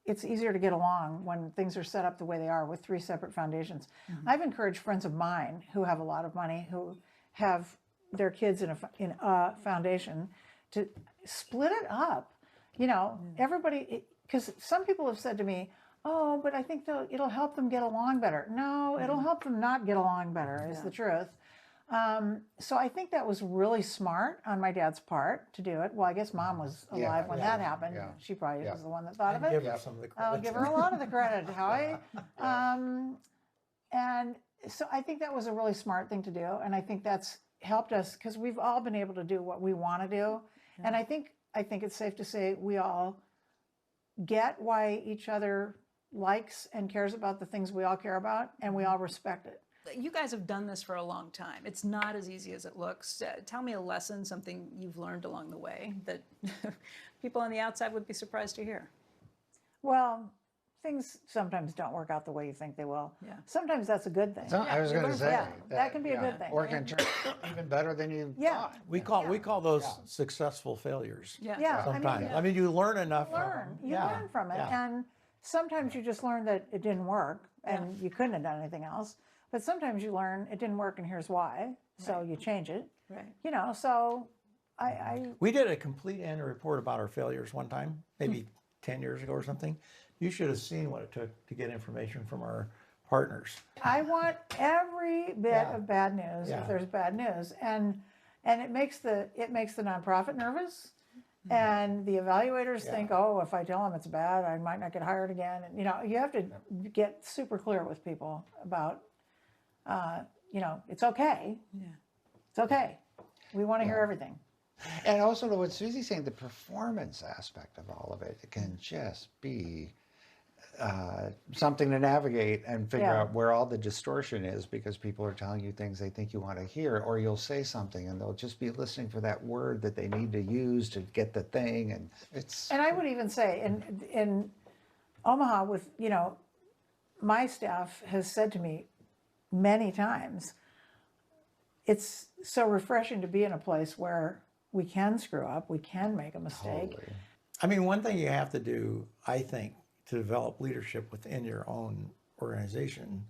it's easier to get along when things are set up the way they are with 3 separate foundations. I've encouraged friends of mine who have a lot of money, who have their kids in a foundation, to split it up. Everybody, because some people have said to me, oh, but I think it'll help them get along better. No, it'll help them not get along better, is the truth. So I think that was really smart on my dad's part to do it. Well, I guess Mom was alive when that happened. Yeah. She probably was the one that thought of it. Give her some of the credit. I'll give her a lot of the credit, Howie. And so I think that was a really smart thing to do. And I think that's helped us because we've all been able to do what we want to do. And I think it's safe to say we all get why each other likes and cares about the things we all care about, and we all respect it. You guys have done this for a long time. It's not as easy as it looks. Tell me a lesson, something you've learned along the way that people on the outside would be surprised to hear. Well, things sometimes don't work out the way you think they will. Yeah. Sometimes that's a good thing. I was going to say that can be a good thing. Or can turn even better than you thought. We call those successful failures. Yeah. Sometimes. I mean, you learn enough. You learn from it. And sometimes you just learn that it didn't work and you couldn't have done anything else. But sometimes you learn it didn't work and here's why. So you change it. Right. So We did a complete annual report about our failures one time, maybe 10 years ago or something. You should have seen what it took to get information from our partners. I want every bit of bad news if there's bad news. And it makes the nonprofit nervous. And the evaluators think, oh, if I tell them it's bad, I might not get hired again. And, you have to get super clear with people about, it's okay. Yeah. It's okay. We want to hear everything. And also to what Susie's saying, the performance aspect of all of it can just be something to navigate and figure Yeah. out where all the distortion is, because people are telling you things they think you want to hear, or you'll say something and they'll just be listening for that word that they need to use to get the thing. And it's, And I would even say in Omaha, with, my staff has said to me many times, it's so refreshing to be in a place where we can screw up, we can make a mistake. Totally. I mean, one thing you have to do, I think, to develop leadership within your own organization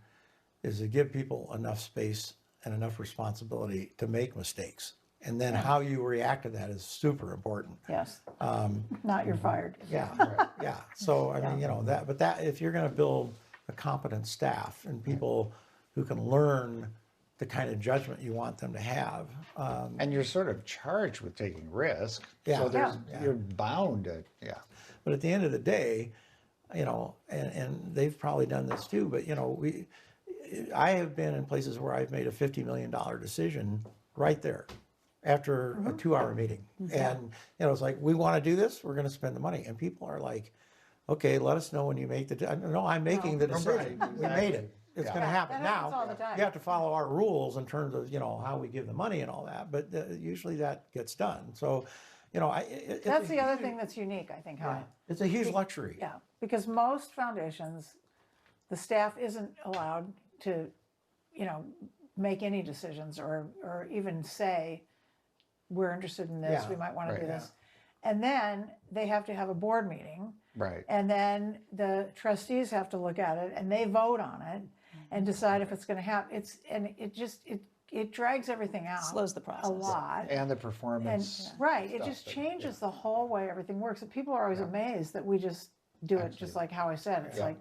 is to give people enough space and enough responsibility to make mistakes. And then how you react to that is super important. Yes. Not you're fired. Yeah, yeah. So, I mean, that if you're going to build a competent staff and people who can learn the kind of judgment you want them to have. And you're sort of charged with taking risk. Yeah. So there's, Yeah. you're bound to, But at the end of the day, and they've probably done this too, but I have been in places where I've made a $50 million decision right there after a 2-hour meeting. And, it's like, we want to do this, we're going to spend the money. And people are like, okay, let us know when you make no, I'm making the decision. Right, We made it. It's going to happen. That happens Now, all the time. you have to follow our rules in terms of, how we give the money and all that, but usually that gets done. So, That's the other thing that's unique, I think, how it's a huge luxury. Yeah, because most foundations, the staff isn't allowed to, make any decisions or even say, we're interested in this, Yeah, we might want to right, do this. And then they have to have a board meeting. right. And then the trustees have to look at it and they vote on it and decide if it's going to happen. It drags everything out. Slows the process. A lot. And the And, performance. right, it stuff just that- changes the whole way everything works. And people are always amazed that we just do it just like how I said. It's like,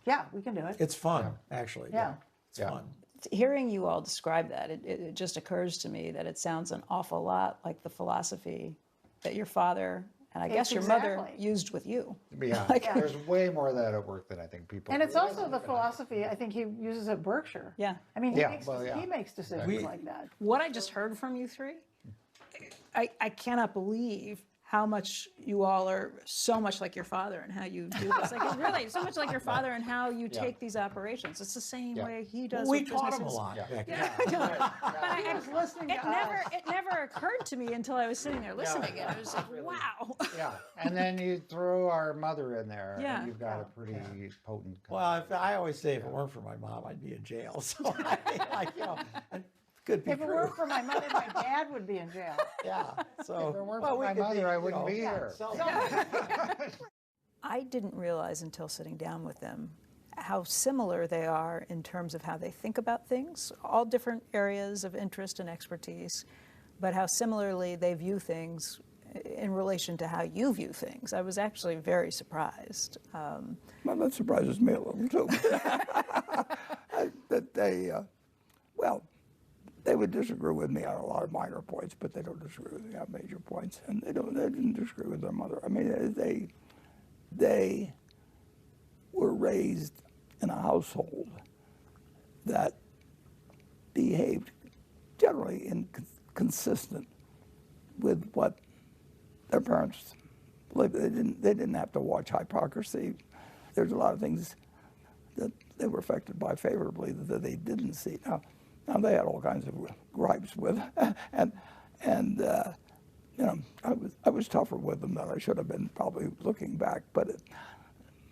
yeah, we can do it. It's fun, actually. Yeah. It's Yeah. fun. Hearing you all describe that, it just occurs to me that it sounds an awful lot like the philosophy that your father and I guess your mother Exactly. used with you. Yeah, there's way more of that at work than I think people. And it's realize. also the philosophy I think he uses at Berkshire. Yeah. I mean, Yeah, he makes decisions like that. What I just heard from you three, I cannot believe how much you all are so much like your father and how you do this. Like, it's really so much like your father and how you take these operations. It's the same way he does We with taught him a businesses. lot back then. It never occurred to me until I was sitting there listening. And I was like, wow. Yeah, and then you throw our mother in there, Yeah. and you've got a pretty potent. Well, I always say if it weren't for my mom, I'd be in jail. So, it could be If it true. weren't for my mother, my dad would be in jail. Yeah. So, If it weren't well, for we my could mother, I wouldn't be here. I didn't realize until sitting down with them how similar they are in terms of how they think about things, all different areas of interest and expertise, but how similarly they view things in relation to how you view things. I was actually very surprised. Well, that surprises me a little too. That they would disagree with me on a lot of minor points, but they don't disagree with me on major points, and they didn't disagree with their mother. I mean, they were raised in a household that behaved generally inconsistent with what their parents lived. They didn't have to watch hypocrisy. There's a lot of things that they were affected by favorably that they didn't see. Now they had all kinds of gripes with, and I was tougher with them than I should have been probably looking back. But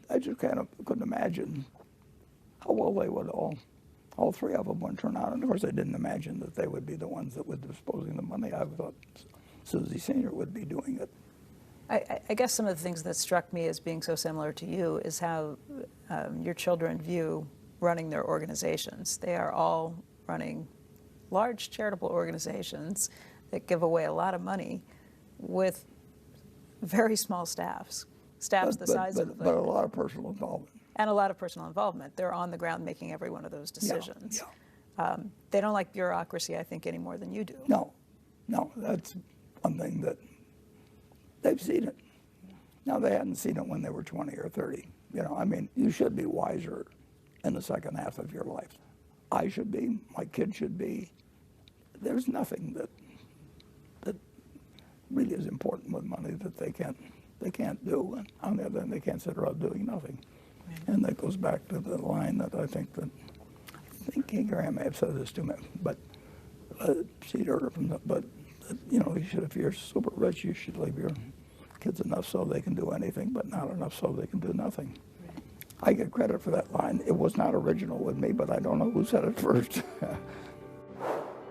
I just kind of couldn't imagine how well they would all three of them would turn out. And of course, I didn't imagine that they would be the ones that would be disposing the money. I thought Susie Senior would be doing it. I guess some of the things that struck me as being so similar to you is how your children view running their organizations. They are all running large charitable organizations that give away a lot of money with very small staffs the size of But a lot of personal involvement. and a lot of personal involvement. They're on the ground making every one of those decisions. They don't like bureaucracy, I think, any more than you do. No, that's one thing that they've seen it. Now, they hadn't seen it when they were 20 or 30. I mean, you should be wiser in the second half of your life. I should be, my kids should be. There's nothing that really is important with money that they can't do. And on the other hand, they can't sit around doing nothing. And that goes back to the line that I think King Graham may have said this to me, but she'd heard it from the, but you know, if you're super rich, you should leave your kids enough so they can do anything, but not enough so they can do nothing. I get credit for that line. It was not original with me, but I don't know who said it first.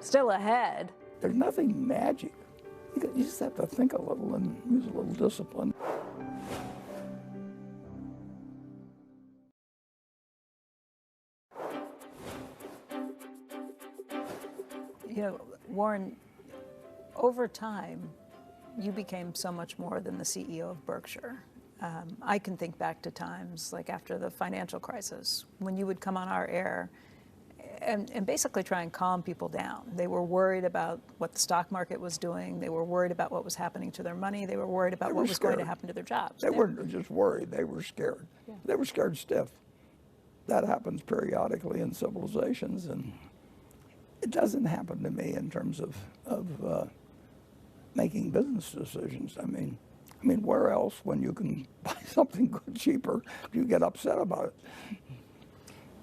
Still ahead. There's nothing magic. You just have to think a little and use a little discipline. You know, Warren, over time, you became so much more than the CEO of Berkshire. I can think back to times like after the financial crisis when you would come on our air and basically try and calm people down. They were worried about what the stock market was doing. They were worried about what was happening to their money. They were worried about what was going to happen to their jobs. They weren't just worried. They were scared. Yeah. They were scared stiff. That happens periodically in civilizations, and it doesn't happen to me in terms of making business decisions. I mean, where else, when you can buy something good cheaper, do you get upset about it?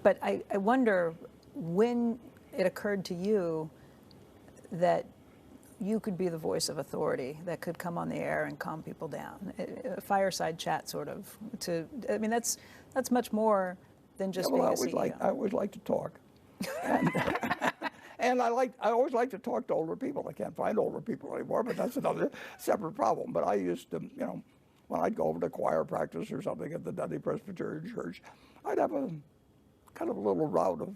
But I wonder when it occurred to you that you could be the voice of authority that could come on the air and calm people down. A fireside chat, sort of. I mean, that's much more than just being a CEO. I always like to talk. And I always like to talk to older people. I can't find older people anymore, but that's another separate problem. But I used to, you know, when I'd go over to choir practice or something at the Dudley Presbyterian Church, I'd have a kind of a little rout of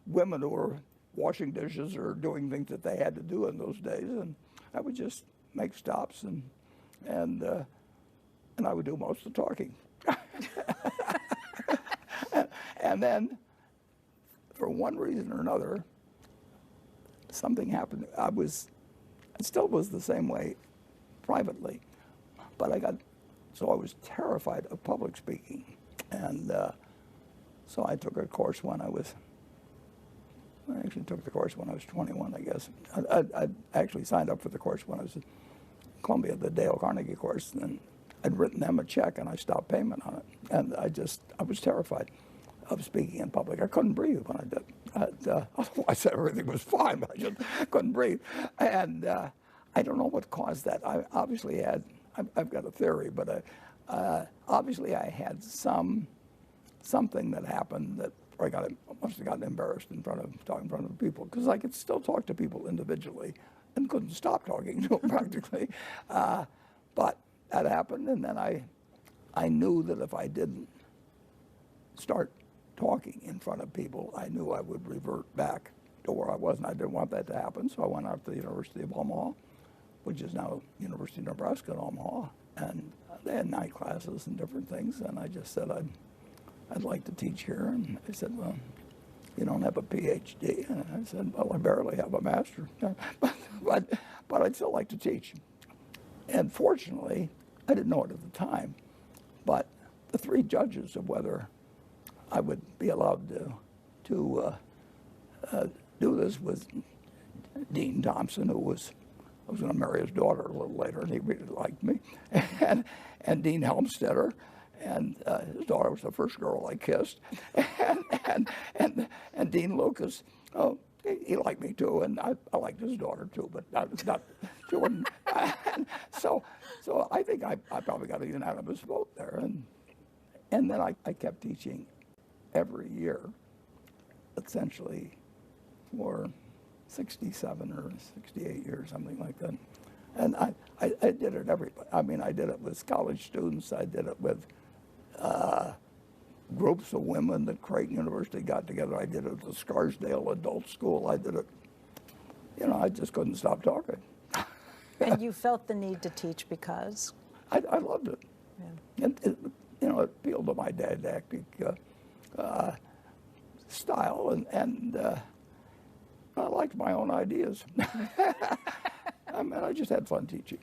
women who were washing dishes or doing things that they had to do in those days, and I would just make stops and I would do most of the talking. And then, for one reason or another, something happened. I still was the same way privately, but I was terrified of public speaking. And so I took a course when I actually took the course when I was 21, I guess. I actually signed up for the course when I was at Columbia, the Dale Carnegie course, and I'd written them a check and I stopped payment on it. And I was terrified of speaking in public. I couldn't breathe when I did. I said everything was fine, but I just couldn't breathe. And I don't know what caused that. I've got a theory, but obviously I had something that happened that I must have gotten embarrassed talking in front of people, because I could still talk to people individually and couldn't stop talking to them practically. But that happened, and then I knew that if I didn't start talking in front of people, I knew I would revert back to where I was, and I didn't want that to happen. So I went out to the University of Omaha, which is now University of Nebraska in Omaha, and they had night classes and different things, and I just said I'd like to teach here. And they said, well, you don't have a PhD. And I said, well, I barely have a master's, but I'd still like to teach. And fortunately, I didn't know it at the time, but the three judges of whether I would be allowed to do this was Dean Thompson, I was going to marry his daughter a little later, and he really liked me, and Dean Helmstetter, and his daughter was the first girl I kissed, and Dean Lucas. Oh, he liked me too, and I liked his daughter too, but not she wouldn't. So I think I probably got a unanimous vote there, and then I kept teaching every year, essentially, for 67 or 68 years, something like that. And I did it I did it with college students. I did it with groups of women that Creighton University got together. I did it at the Scarsdale Adult School. I did it, I just couldn't stop talking. And you felt the need to teach because? I loved it. Yeah. It appealed to my didactic style, and I liked my own ideas. I just had fun teaching.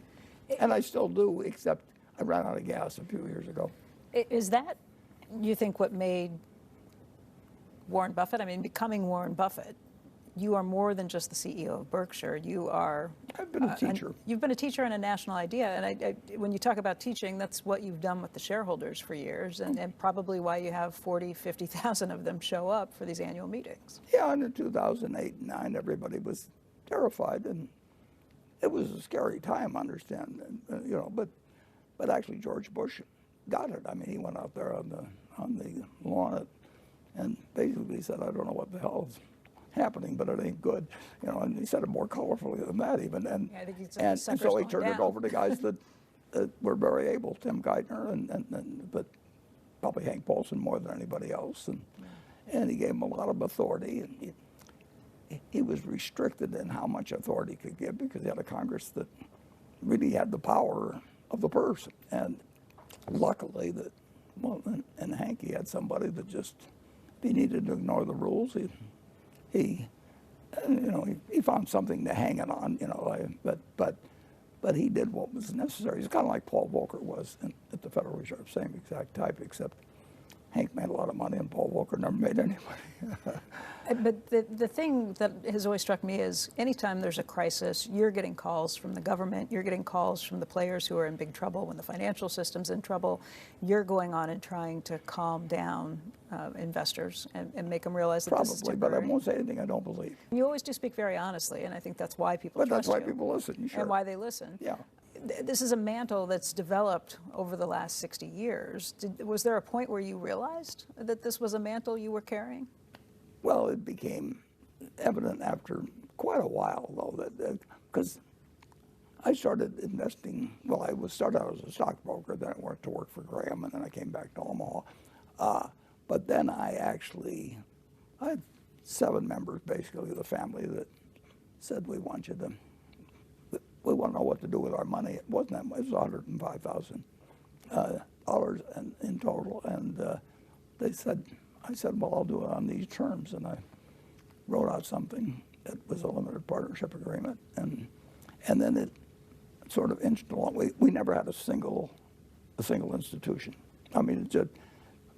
And I still do, except I ran out of gas a few years ago. Is that, you think, what made Warren Buffett? I mean, becoming Warren Buffett, you are more than just the CEO of Berkshire. You are. I've been a teacher. You've been a teacher and a national idea. And when you talk about teaching, that's what you've done with the shareholders for years, and probably why you have 40, 50,000 of them show up for these annual meetings. Yeah, and in 2008 and 9, everybody was terrified, and it was a scary time, I understand. You know, but actually George Bush got it. I mean, he went out there on the lawn and basically said, "I don't know what the hell is happening, but it ain't good," you know, and he said it more colorfully than that even. And Yeah, I think he said the and sucker's so he going turned it down. over to guys that were very able, Tim Geithner, but probably Hank Paulson more than anybody else, and he gave him a lot of authority, and he was restricted in how much authority he could give because he had a Congress that really had the power of the purse. And luckily that, well, and Hank, he had somebody that just, if he needed to ignore the rules, he found something to hang it on, you know. But he did what was necessary. He's kind of like Paul Volcker was at the Federal Reserve, same exact type, except Hank made a lot of money and Paul Volcker never made any money. But the thing that has always struck me is anytime there's a crisis, you're getting calls from the government, you're getting calls from the players who are in big trouble when the financial system's in trouble. You're going on and trying to calm down investors and make them realize that this is Probably, but I temporary. won't say anything I don't believe. You always do speak very honestly, and I think that's why people But trust that's why you. people listen, sure. And why they listen. Yeah. This is a mantle that's developed over the last 60 years. Was there a point where you realized that this was a mantle you were carrying? Well, it became evident after quite a while, though, that because I started investing. Well, I started out as a stockbroker, then I went to work for Graham, and then I came back to Omaha. But then I had 7 members, basically, of the family that said, we want to know what to do with our money. It wasn't that much, it was $105,000 in total, and I said, well, I'll do it on these terms, and I wrote out something that was a limited partnership agreement, and then it sort of inched along. We never had a single institution. I mean,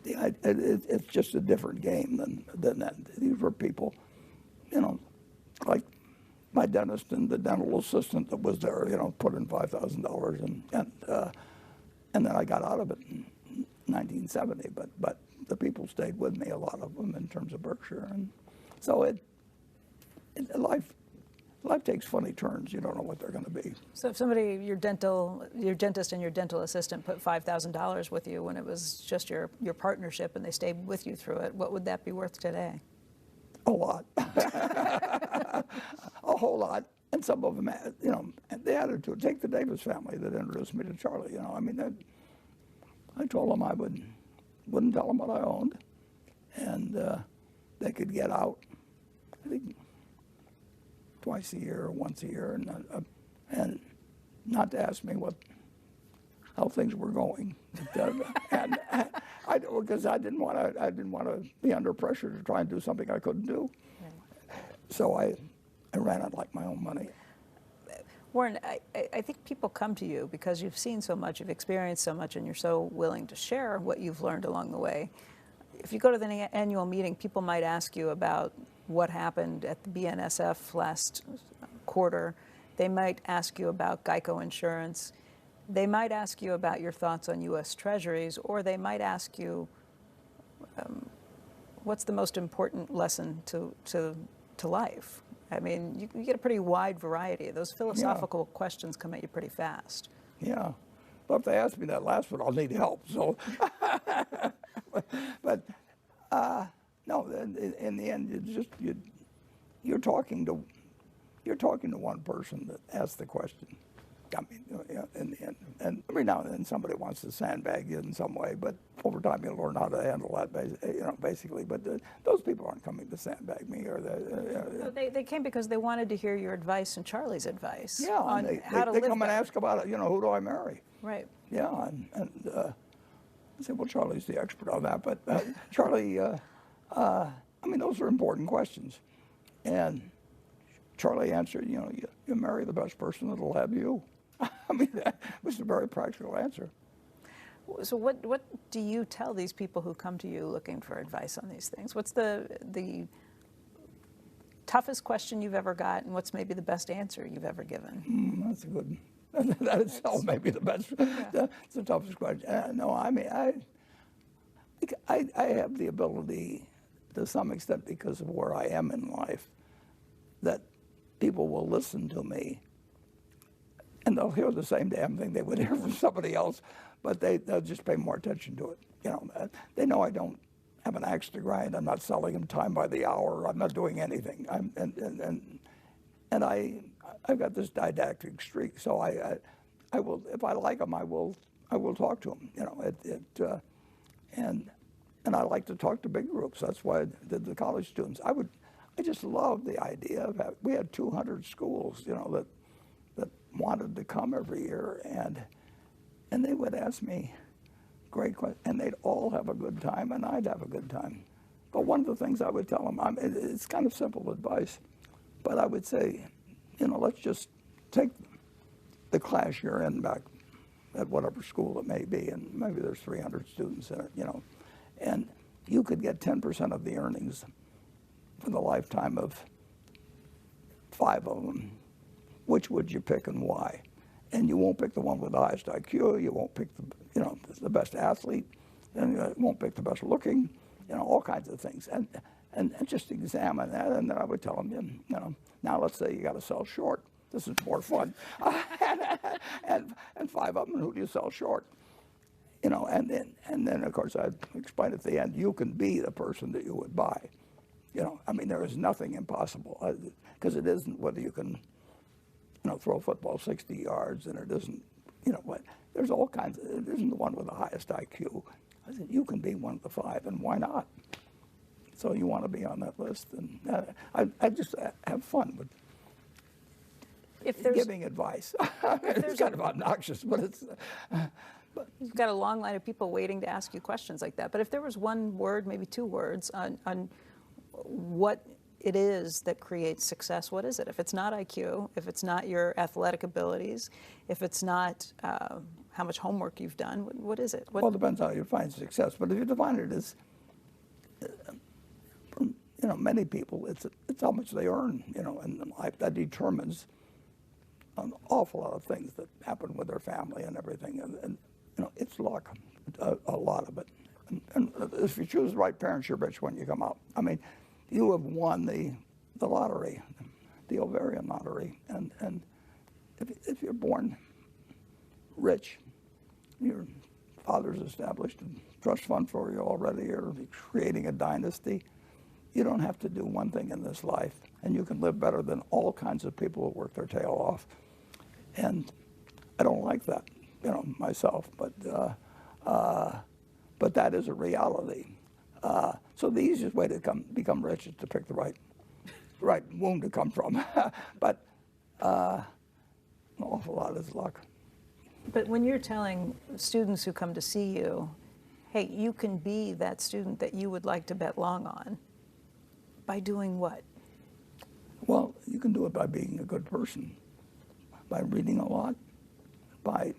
it's just a different game than that. These were people, you know, like my dentist and the dental assistant that was there, you know, put in $5,000, and then I got out of it in 1970. But the people stayed with me, a lot of them, in terms of Berkshire, and so life takes funny turns. You don't know what they're going to be. So if somebody, your dentist and your dental assistant put $5,000 with you when it was just your partnership and they stayed with you through it, what would that be worth today? A lot. A whole lot. And some of them, you know, the attitude. Take the Davis family that introduced me to Charlie. You know, I mean, I told them I wouldn't tell them what I owned, and they could get out, I think, twice a year or once a year, and not to ask me how things were going, and because I didn't want to be under pressure to try and do something I couldn't do. Right. So I ran it like my own money. Warren, I think people come to you because you've seen so much, you've experienced so much, and you're so willing to share what you've learned along the way. If you go to the annual meeting, people might ask you about what happened at the BNSF last quarter. They might ask you about Geico Insurance. They might ask you about your thoughts on U.S. Treasuries, or they might ask you, what's the most important lesson to life? I mean, you get a pretty wide variety. Those philosophical questions come at you pretty fast. Yeah. Well, if they ask me that last one, I'll need help. So, but no. In the end, you're talking to one person that asks the question. I mean, in the end, and every now and then somebody wants to sandbag you in some way, but over time you'll learn how to handle that, basically. But those people aren't coming to sandbag me, or they came because they wanted to hear your advice and Charlie's advice. Yeah, on how to they live come and better. ask about it. You know, who do I marry? Right. Yeah, and I said, well, Charlie's the expert on that, but Charlie, I mean, those are important questions, and Charlie answered, you know, you marry the best person that'll have you. I mean, that was a very practical answer. So what do you tell these people who come to you looking for advice on these things? What's the toughest question you've ever got, and what's maybe the best answer you've ever given? That's a good. That itself may be the best. Yeah. It's the toughest question. No, I mean, I have the ability, to some extent, because of where I am in life, that people will listen to me, and they'll hear the same damn thing they would hear from somebody else, but they'll just pay more attention to it. You know, they know I don't have an axe to grind. I'm not selling them time by the hour. I'm not doing anything. I've got this didactic streak, so I will, if I like them, I will talk to them. You know, and I like to talk to big groups. That's why I did the college students. I just love the idea of we had 200 schools, you know, that wanted to come every year, and they would ask me great questions, and they'd all have a good time, and I'd have a good time. But one of the things I would tell them, it's kind of simple advice, but I would say, you know, let's just take the class you're in back at whatever school it may be, and maybe there's 300 students in it, you know, and you could get 10% of the earnings for the lifetime of 5 of them. Which would you pick and why? And you won't pick the one with the highest IQ. You won't pick the best athlete, and you won't pick the best looking. You know, all kinds of things, and just examine that. And then I would tell them, you know, now let's say you got to sell short. This is more fun. and 5 of them, who do you sell short? You know, and then of course I'd explain at the end, you can be the person that you would buy. You know, I mean, there is nothing impossible, because it isn't whether you can, you know, throw a football 60 yards, and it isn't, you know, what. There's all kinds. It isn't the one with the highest IQ. I said, you can be one of the 5, and why not? So you want to be on that list, and I just have fun with giving advice. It's kind of obnoxious, but it's. You've got a long line of people waiting to ask you questions like that. But if there was one word, maybe 2 words, on what it is that creates success, what is it? If it's not IQ, if it's not your athletic abilities, if it's not how much homework you've done, what is it? Well, it depends how you define success. But if you define it as, you know, many people, it's how much they earn, you know, in life. That determines an awful lot of things that happen with their family and everything. And you know, it's luck, a lot of it. And if you choose the right parents, you're rich when you come out. I mean, you have won the lottery, the ovarian lottery. And if you're born rich, your father's established a trust fund for you already, or creating a dynasty, you don't have to do one thing in this life, and you can live better than all kinds of people who work their tail off. And I don't like that, you know, myself, but that is a reality. So the easiest way to become rich is to pick the right womb to come from. But an awful lot is luck. But when you're telling students who come to see you, hey, you can be that student that you would like to bet long on, by doing what? Well, you can do it by being a good person, by reading a lot, by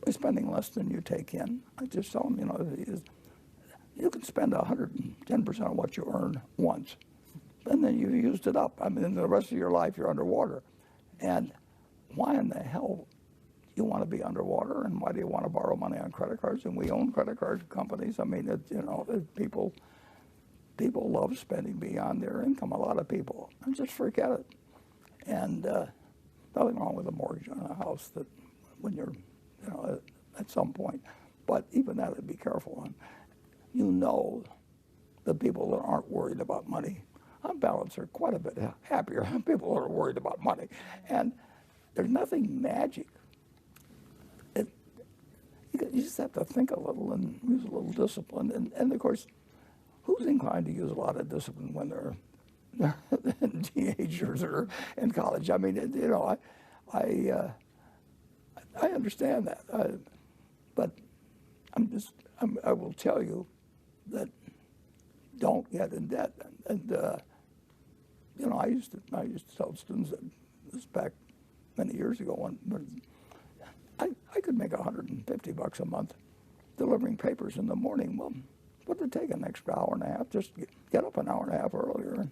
spending less than you take in. I just tell them, you know, you can spend 110% of what you earn once, and then you've used it up. I mean, the rest of your life you're underwater. And why in the hell you want to be underwater, and why do you want to borrow money on credit cards? And we own credit card companies. I mean, you know, people love spending beyond their income. A lot of people, and just forget it. And nothing wrong with a mortgage on a house that when you're, you know, at some point. But even that, I'd be careful on. You know, the people that aren't worried about money, on balance, are quite a bit happier than people that are worried about money. And there's nothing magic. You just have to think a little and use a little discipline. And of course, who's inclined to use a lot of discipline when they're teenagers or in college? I mean, you know, I understand that, but I will tell you that don't get in debt. And you know, I used to tell students that this back many years ago when I could make $150 a month delivering papers in the morning. Well, what would it take an extra hour and a half? Just get up an hour and a half earlier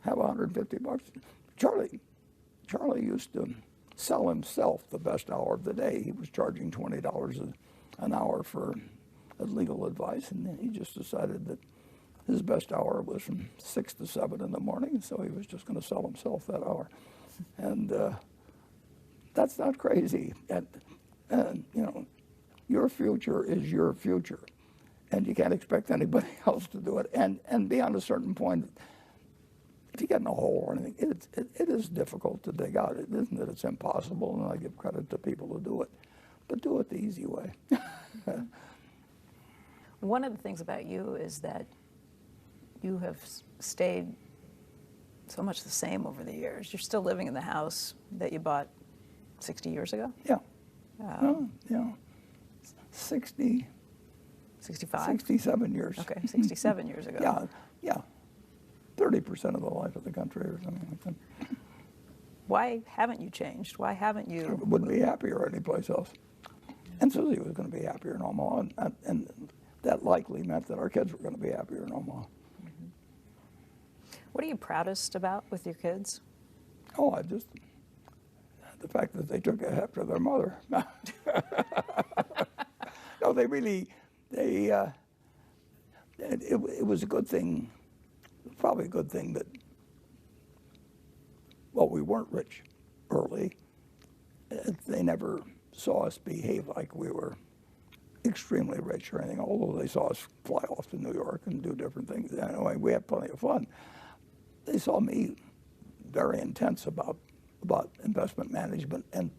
have $150. Charlie used to sell himself the best hour of the day. He was charging $20 an hour for legal advice, and then he just decided that his best hour was from 6 to 7 in the morning, so he was just going to sell himself that hour. And that's not crazy. And you know, your future is your future, and you can't expect anybody else to do it. And beyond a certain point, if you get in a hole or anything, it is difficult to dig out. It isn't that it's impossible, and I give credit to people who do it, but do it the easy way. One of the things about you is that you have stayed so much the same over the years. You're still living in the house that you bought 60 years ago? Yeah. Yeah. 60. 65? 67 years. Okay, 67 years ago. Yeah. 30% of the life of the country or something like that. Why haven't you changed? Why haven't I you? wouldn't be happier anyplace else. And Susie was going to be happier in Omaha, and that likely meant that our kids were going to be happier in Omaha. What are you proudest about with your kids? Oh, the fact that they took after their mother. No, it was a good thing, probably a good thing that, well, we weren't rich early. They never saw us behave like we were extremely rich or anything, although they saw us fly off to New York and do different things. Anyway, we had plenty of fun. They saw me very intense about investment management and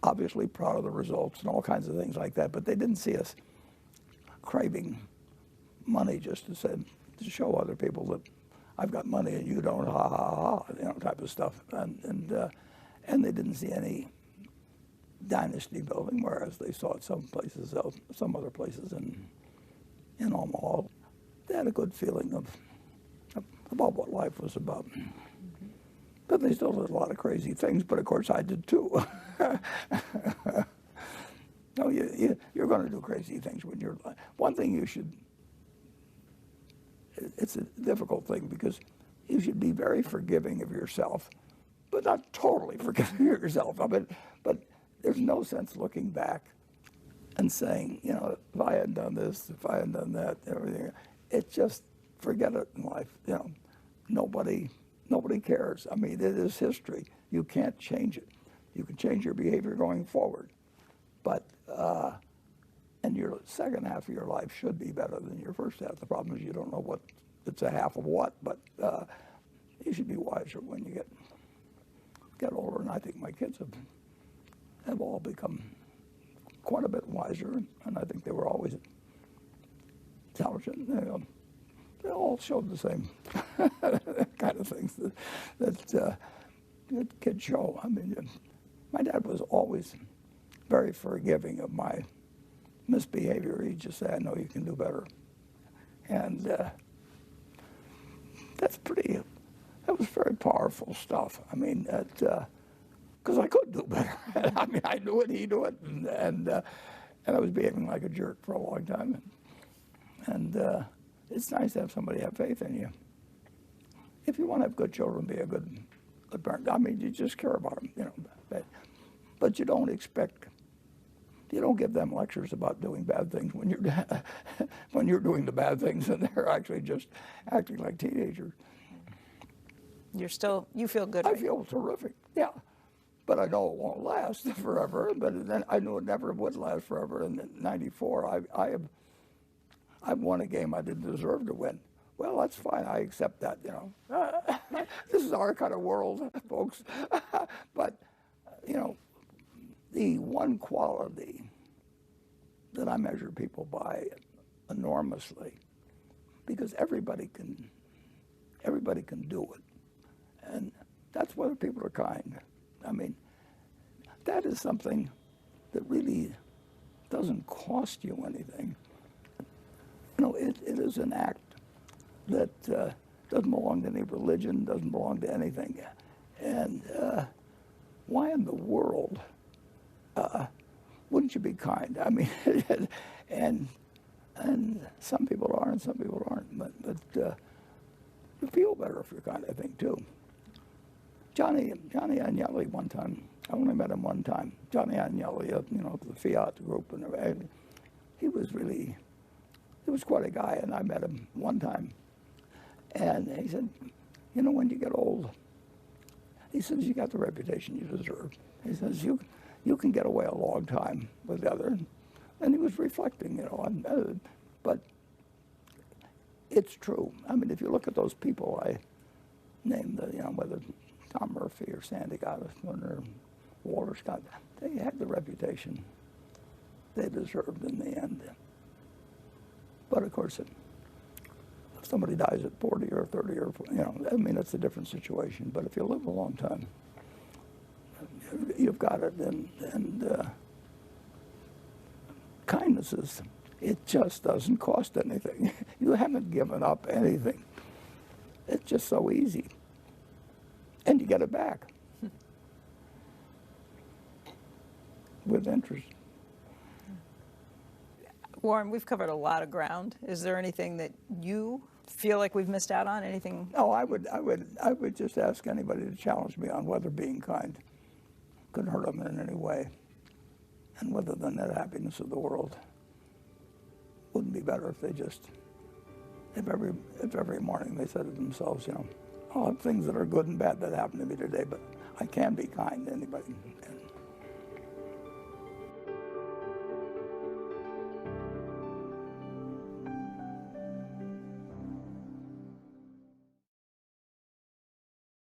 obviously proud of the results and all kinds of things like that, but they didn't see us craving money just to show other people that I've got money and you don't, ha ha ha, type of stuff. And they didn't see any dynasty building, whereas they saw it some other places in Omaha. They had a good feeling about what life was about. But they still did a lot of crazy things, but of course I did too. No, you're going to do crazy things when you're, one thing it's a difficult thing because you should be very forgiving of yourself, but not totally forgiving of yourself. I mean, but there's no sense looking back and saying, if I hadn't done this, if I hadn't done that, everything. It's just, forget it in life. Nobody cares. I mean, it is history. You can't change it. You can change your behavior going forward, but and your second half of your life should be better than your first half. The problem is you don't know what it's a half of what, but you should be wiser when you get older. And I think my kids have all become quite a bit wiser, and I think they were always intelligent. They all showed the same kind of things that kids show. I mean, my dad was always very forgiving of my misbehavior. He'd just say, I know you can do better. And that was very powerful stuff. I mean, because I could do better. I mean, I knew it, he knew it, and I was behaving like a jerk for a long time. And it's nice to have somebody have faith in you. If you want to have good children, be a good parent. I mean, you just care about them, but you don't give them lectures about doing bad things when you're doing the bad things and they're actually just acting like teenagers. You feel good, I right? feel terrific, yeah. But I know it won't last forever, but then I knew it never would last forever. In '94, I won a game I didn't deserve to win. Well, that's fine. I accept that, This is our kind of world, folks. But, the one quality that I measure people by enormously, because everybody can do it. And that's whether people are kind. I mean, that is something that really doesn't cost you anything. It is an act that doesn't belong to any religion, doesn't belong to anything. And why in the world wouldn't you be kind? I mean, and some people are and some people aren't. But you feel better if you're kind, I think, too. Johnny Agnelli one time, I only met him one time. Johnny Agnelli, you know, the Fiat group, and everything. He was quite a guy, and I met him one time. And he said, you know, when you get old, he says, you got the reputation you deserve. He says, you can get away a long time with the other. And he was reflecting, you know, but it's true. I mean, if you look at those people I named, you know, whether Tom Murphy or Sandy Gottesman or Walter Scott, they had the reputation they deserved in the end. But of course, if somebody dies at 40 or 30 or, you know, I mean, it's a different situation. But if you live a long time, you've got it. And kindness is, it just doesn't cost anything. You haven't given up anything. It's just so easy. And you get it back with interest. Warren, we've covered a lot of ground. Is there anything that you feel like we've missed out on? Anything? No, I would just ask anybody to challenge me on whether being kind could hurt them in any way, and whether the net happiness of the world wouldn't be better if they just, if every morning they said to themselves, you know, I'll have things that are good and bad that happen to me today, but I can be kind to anybody. And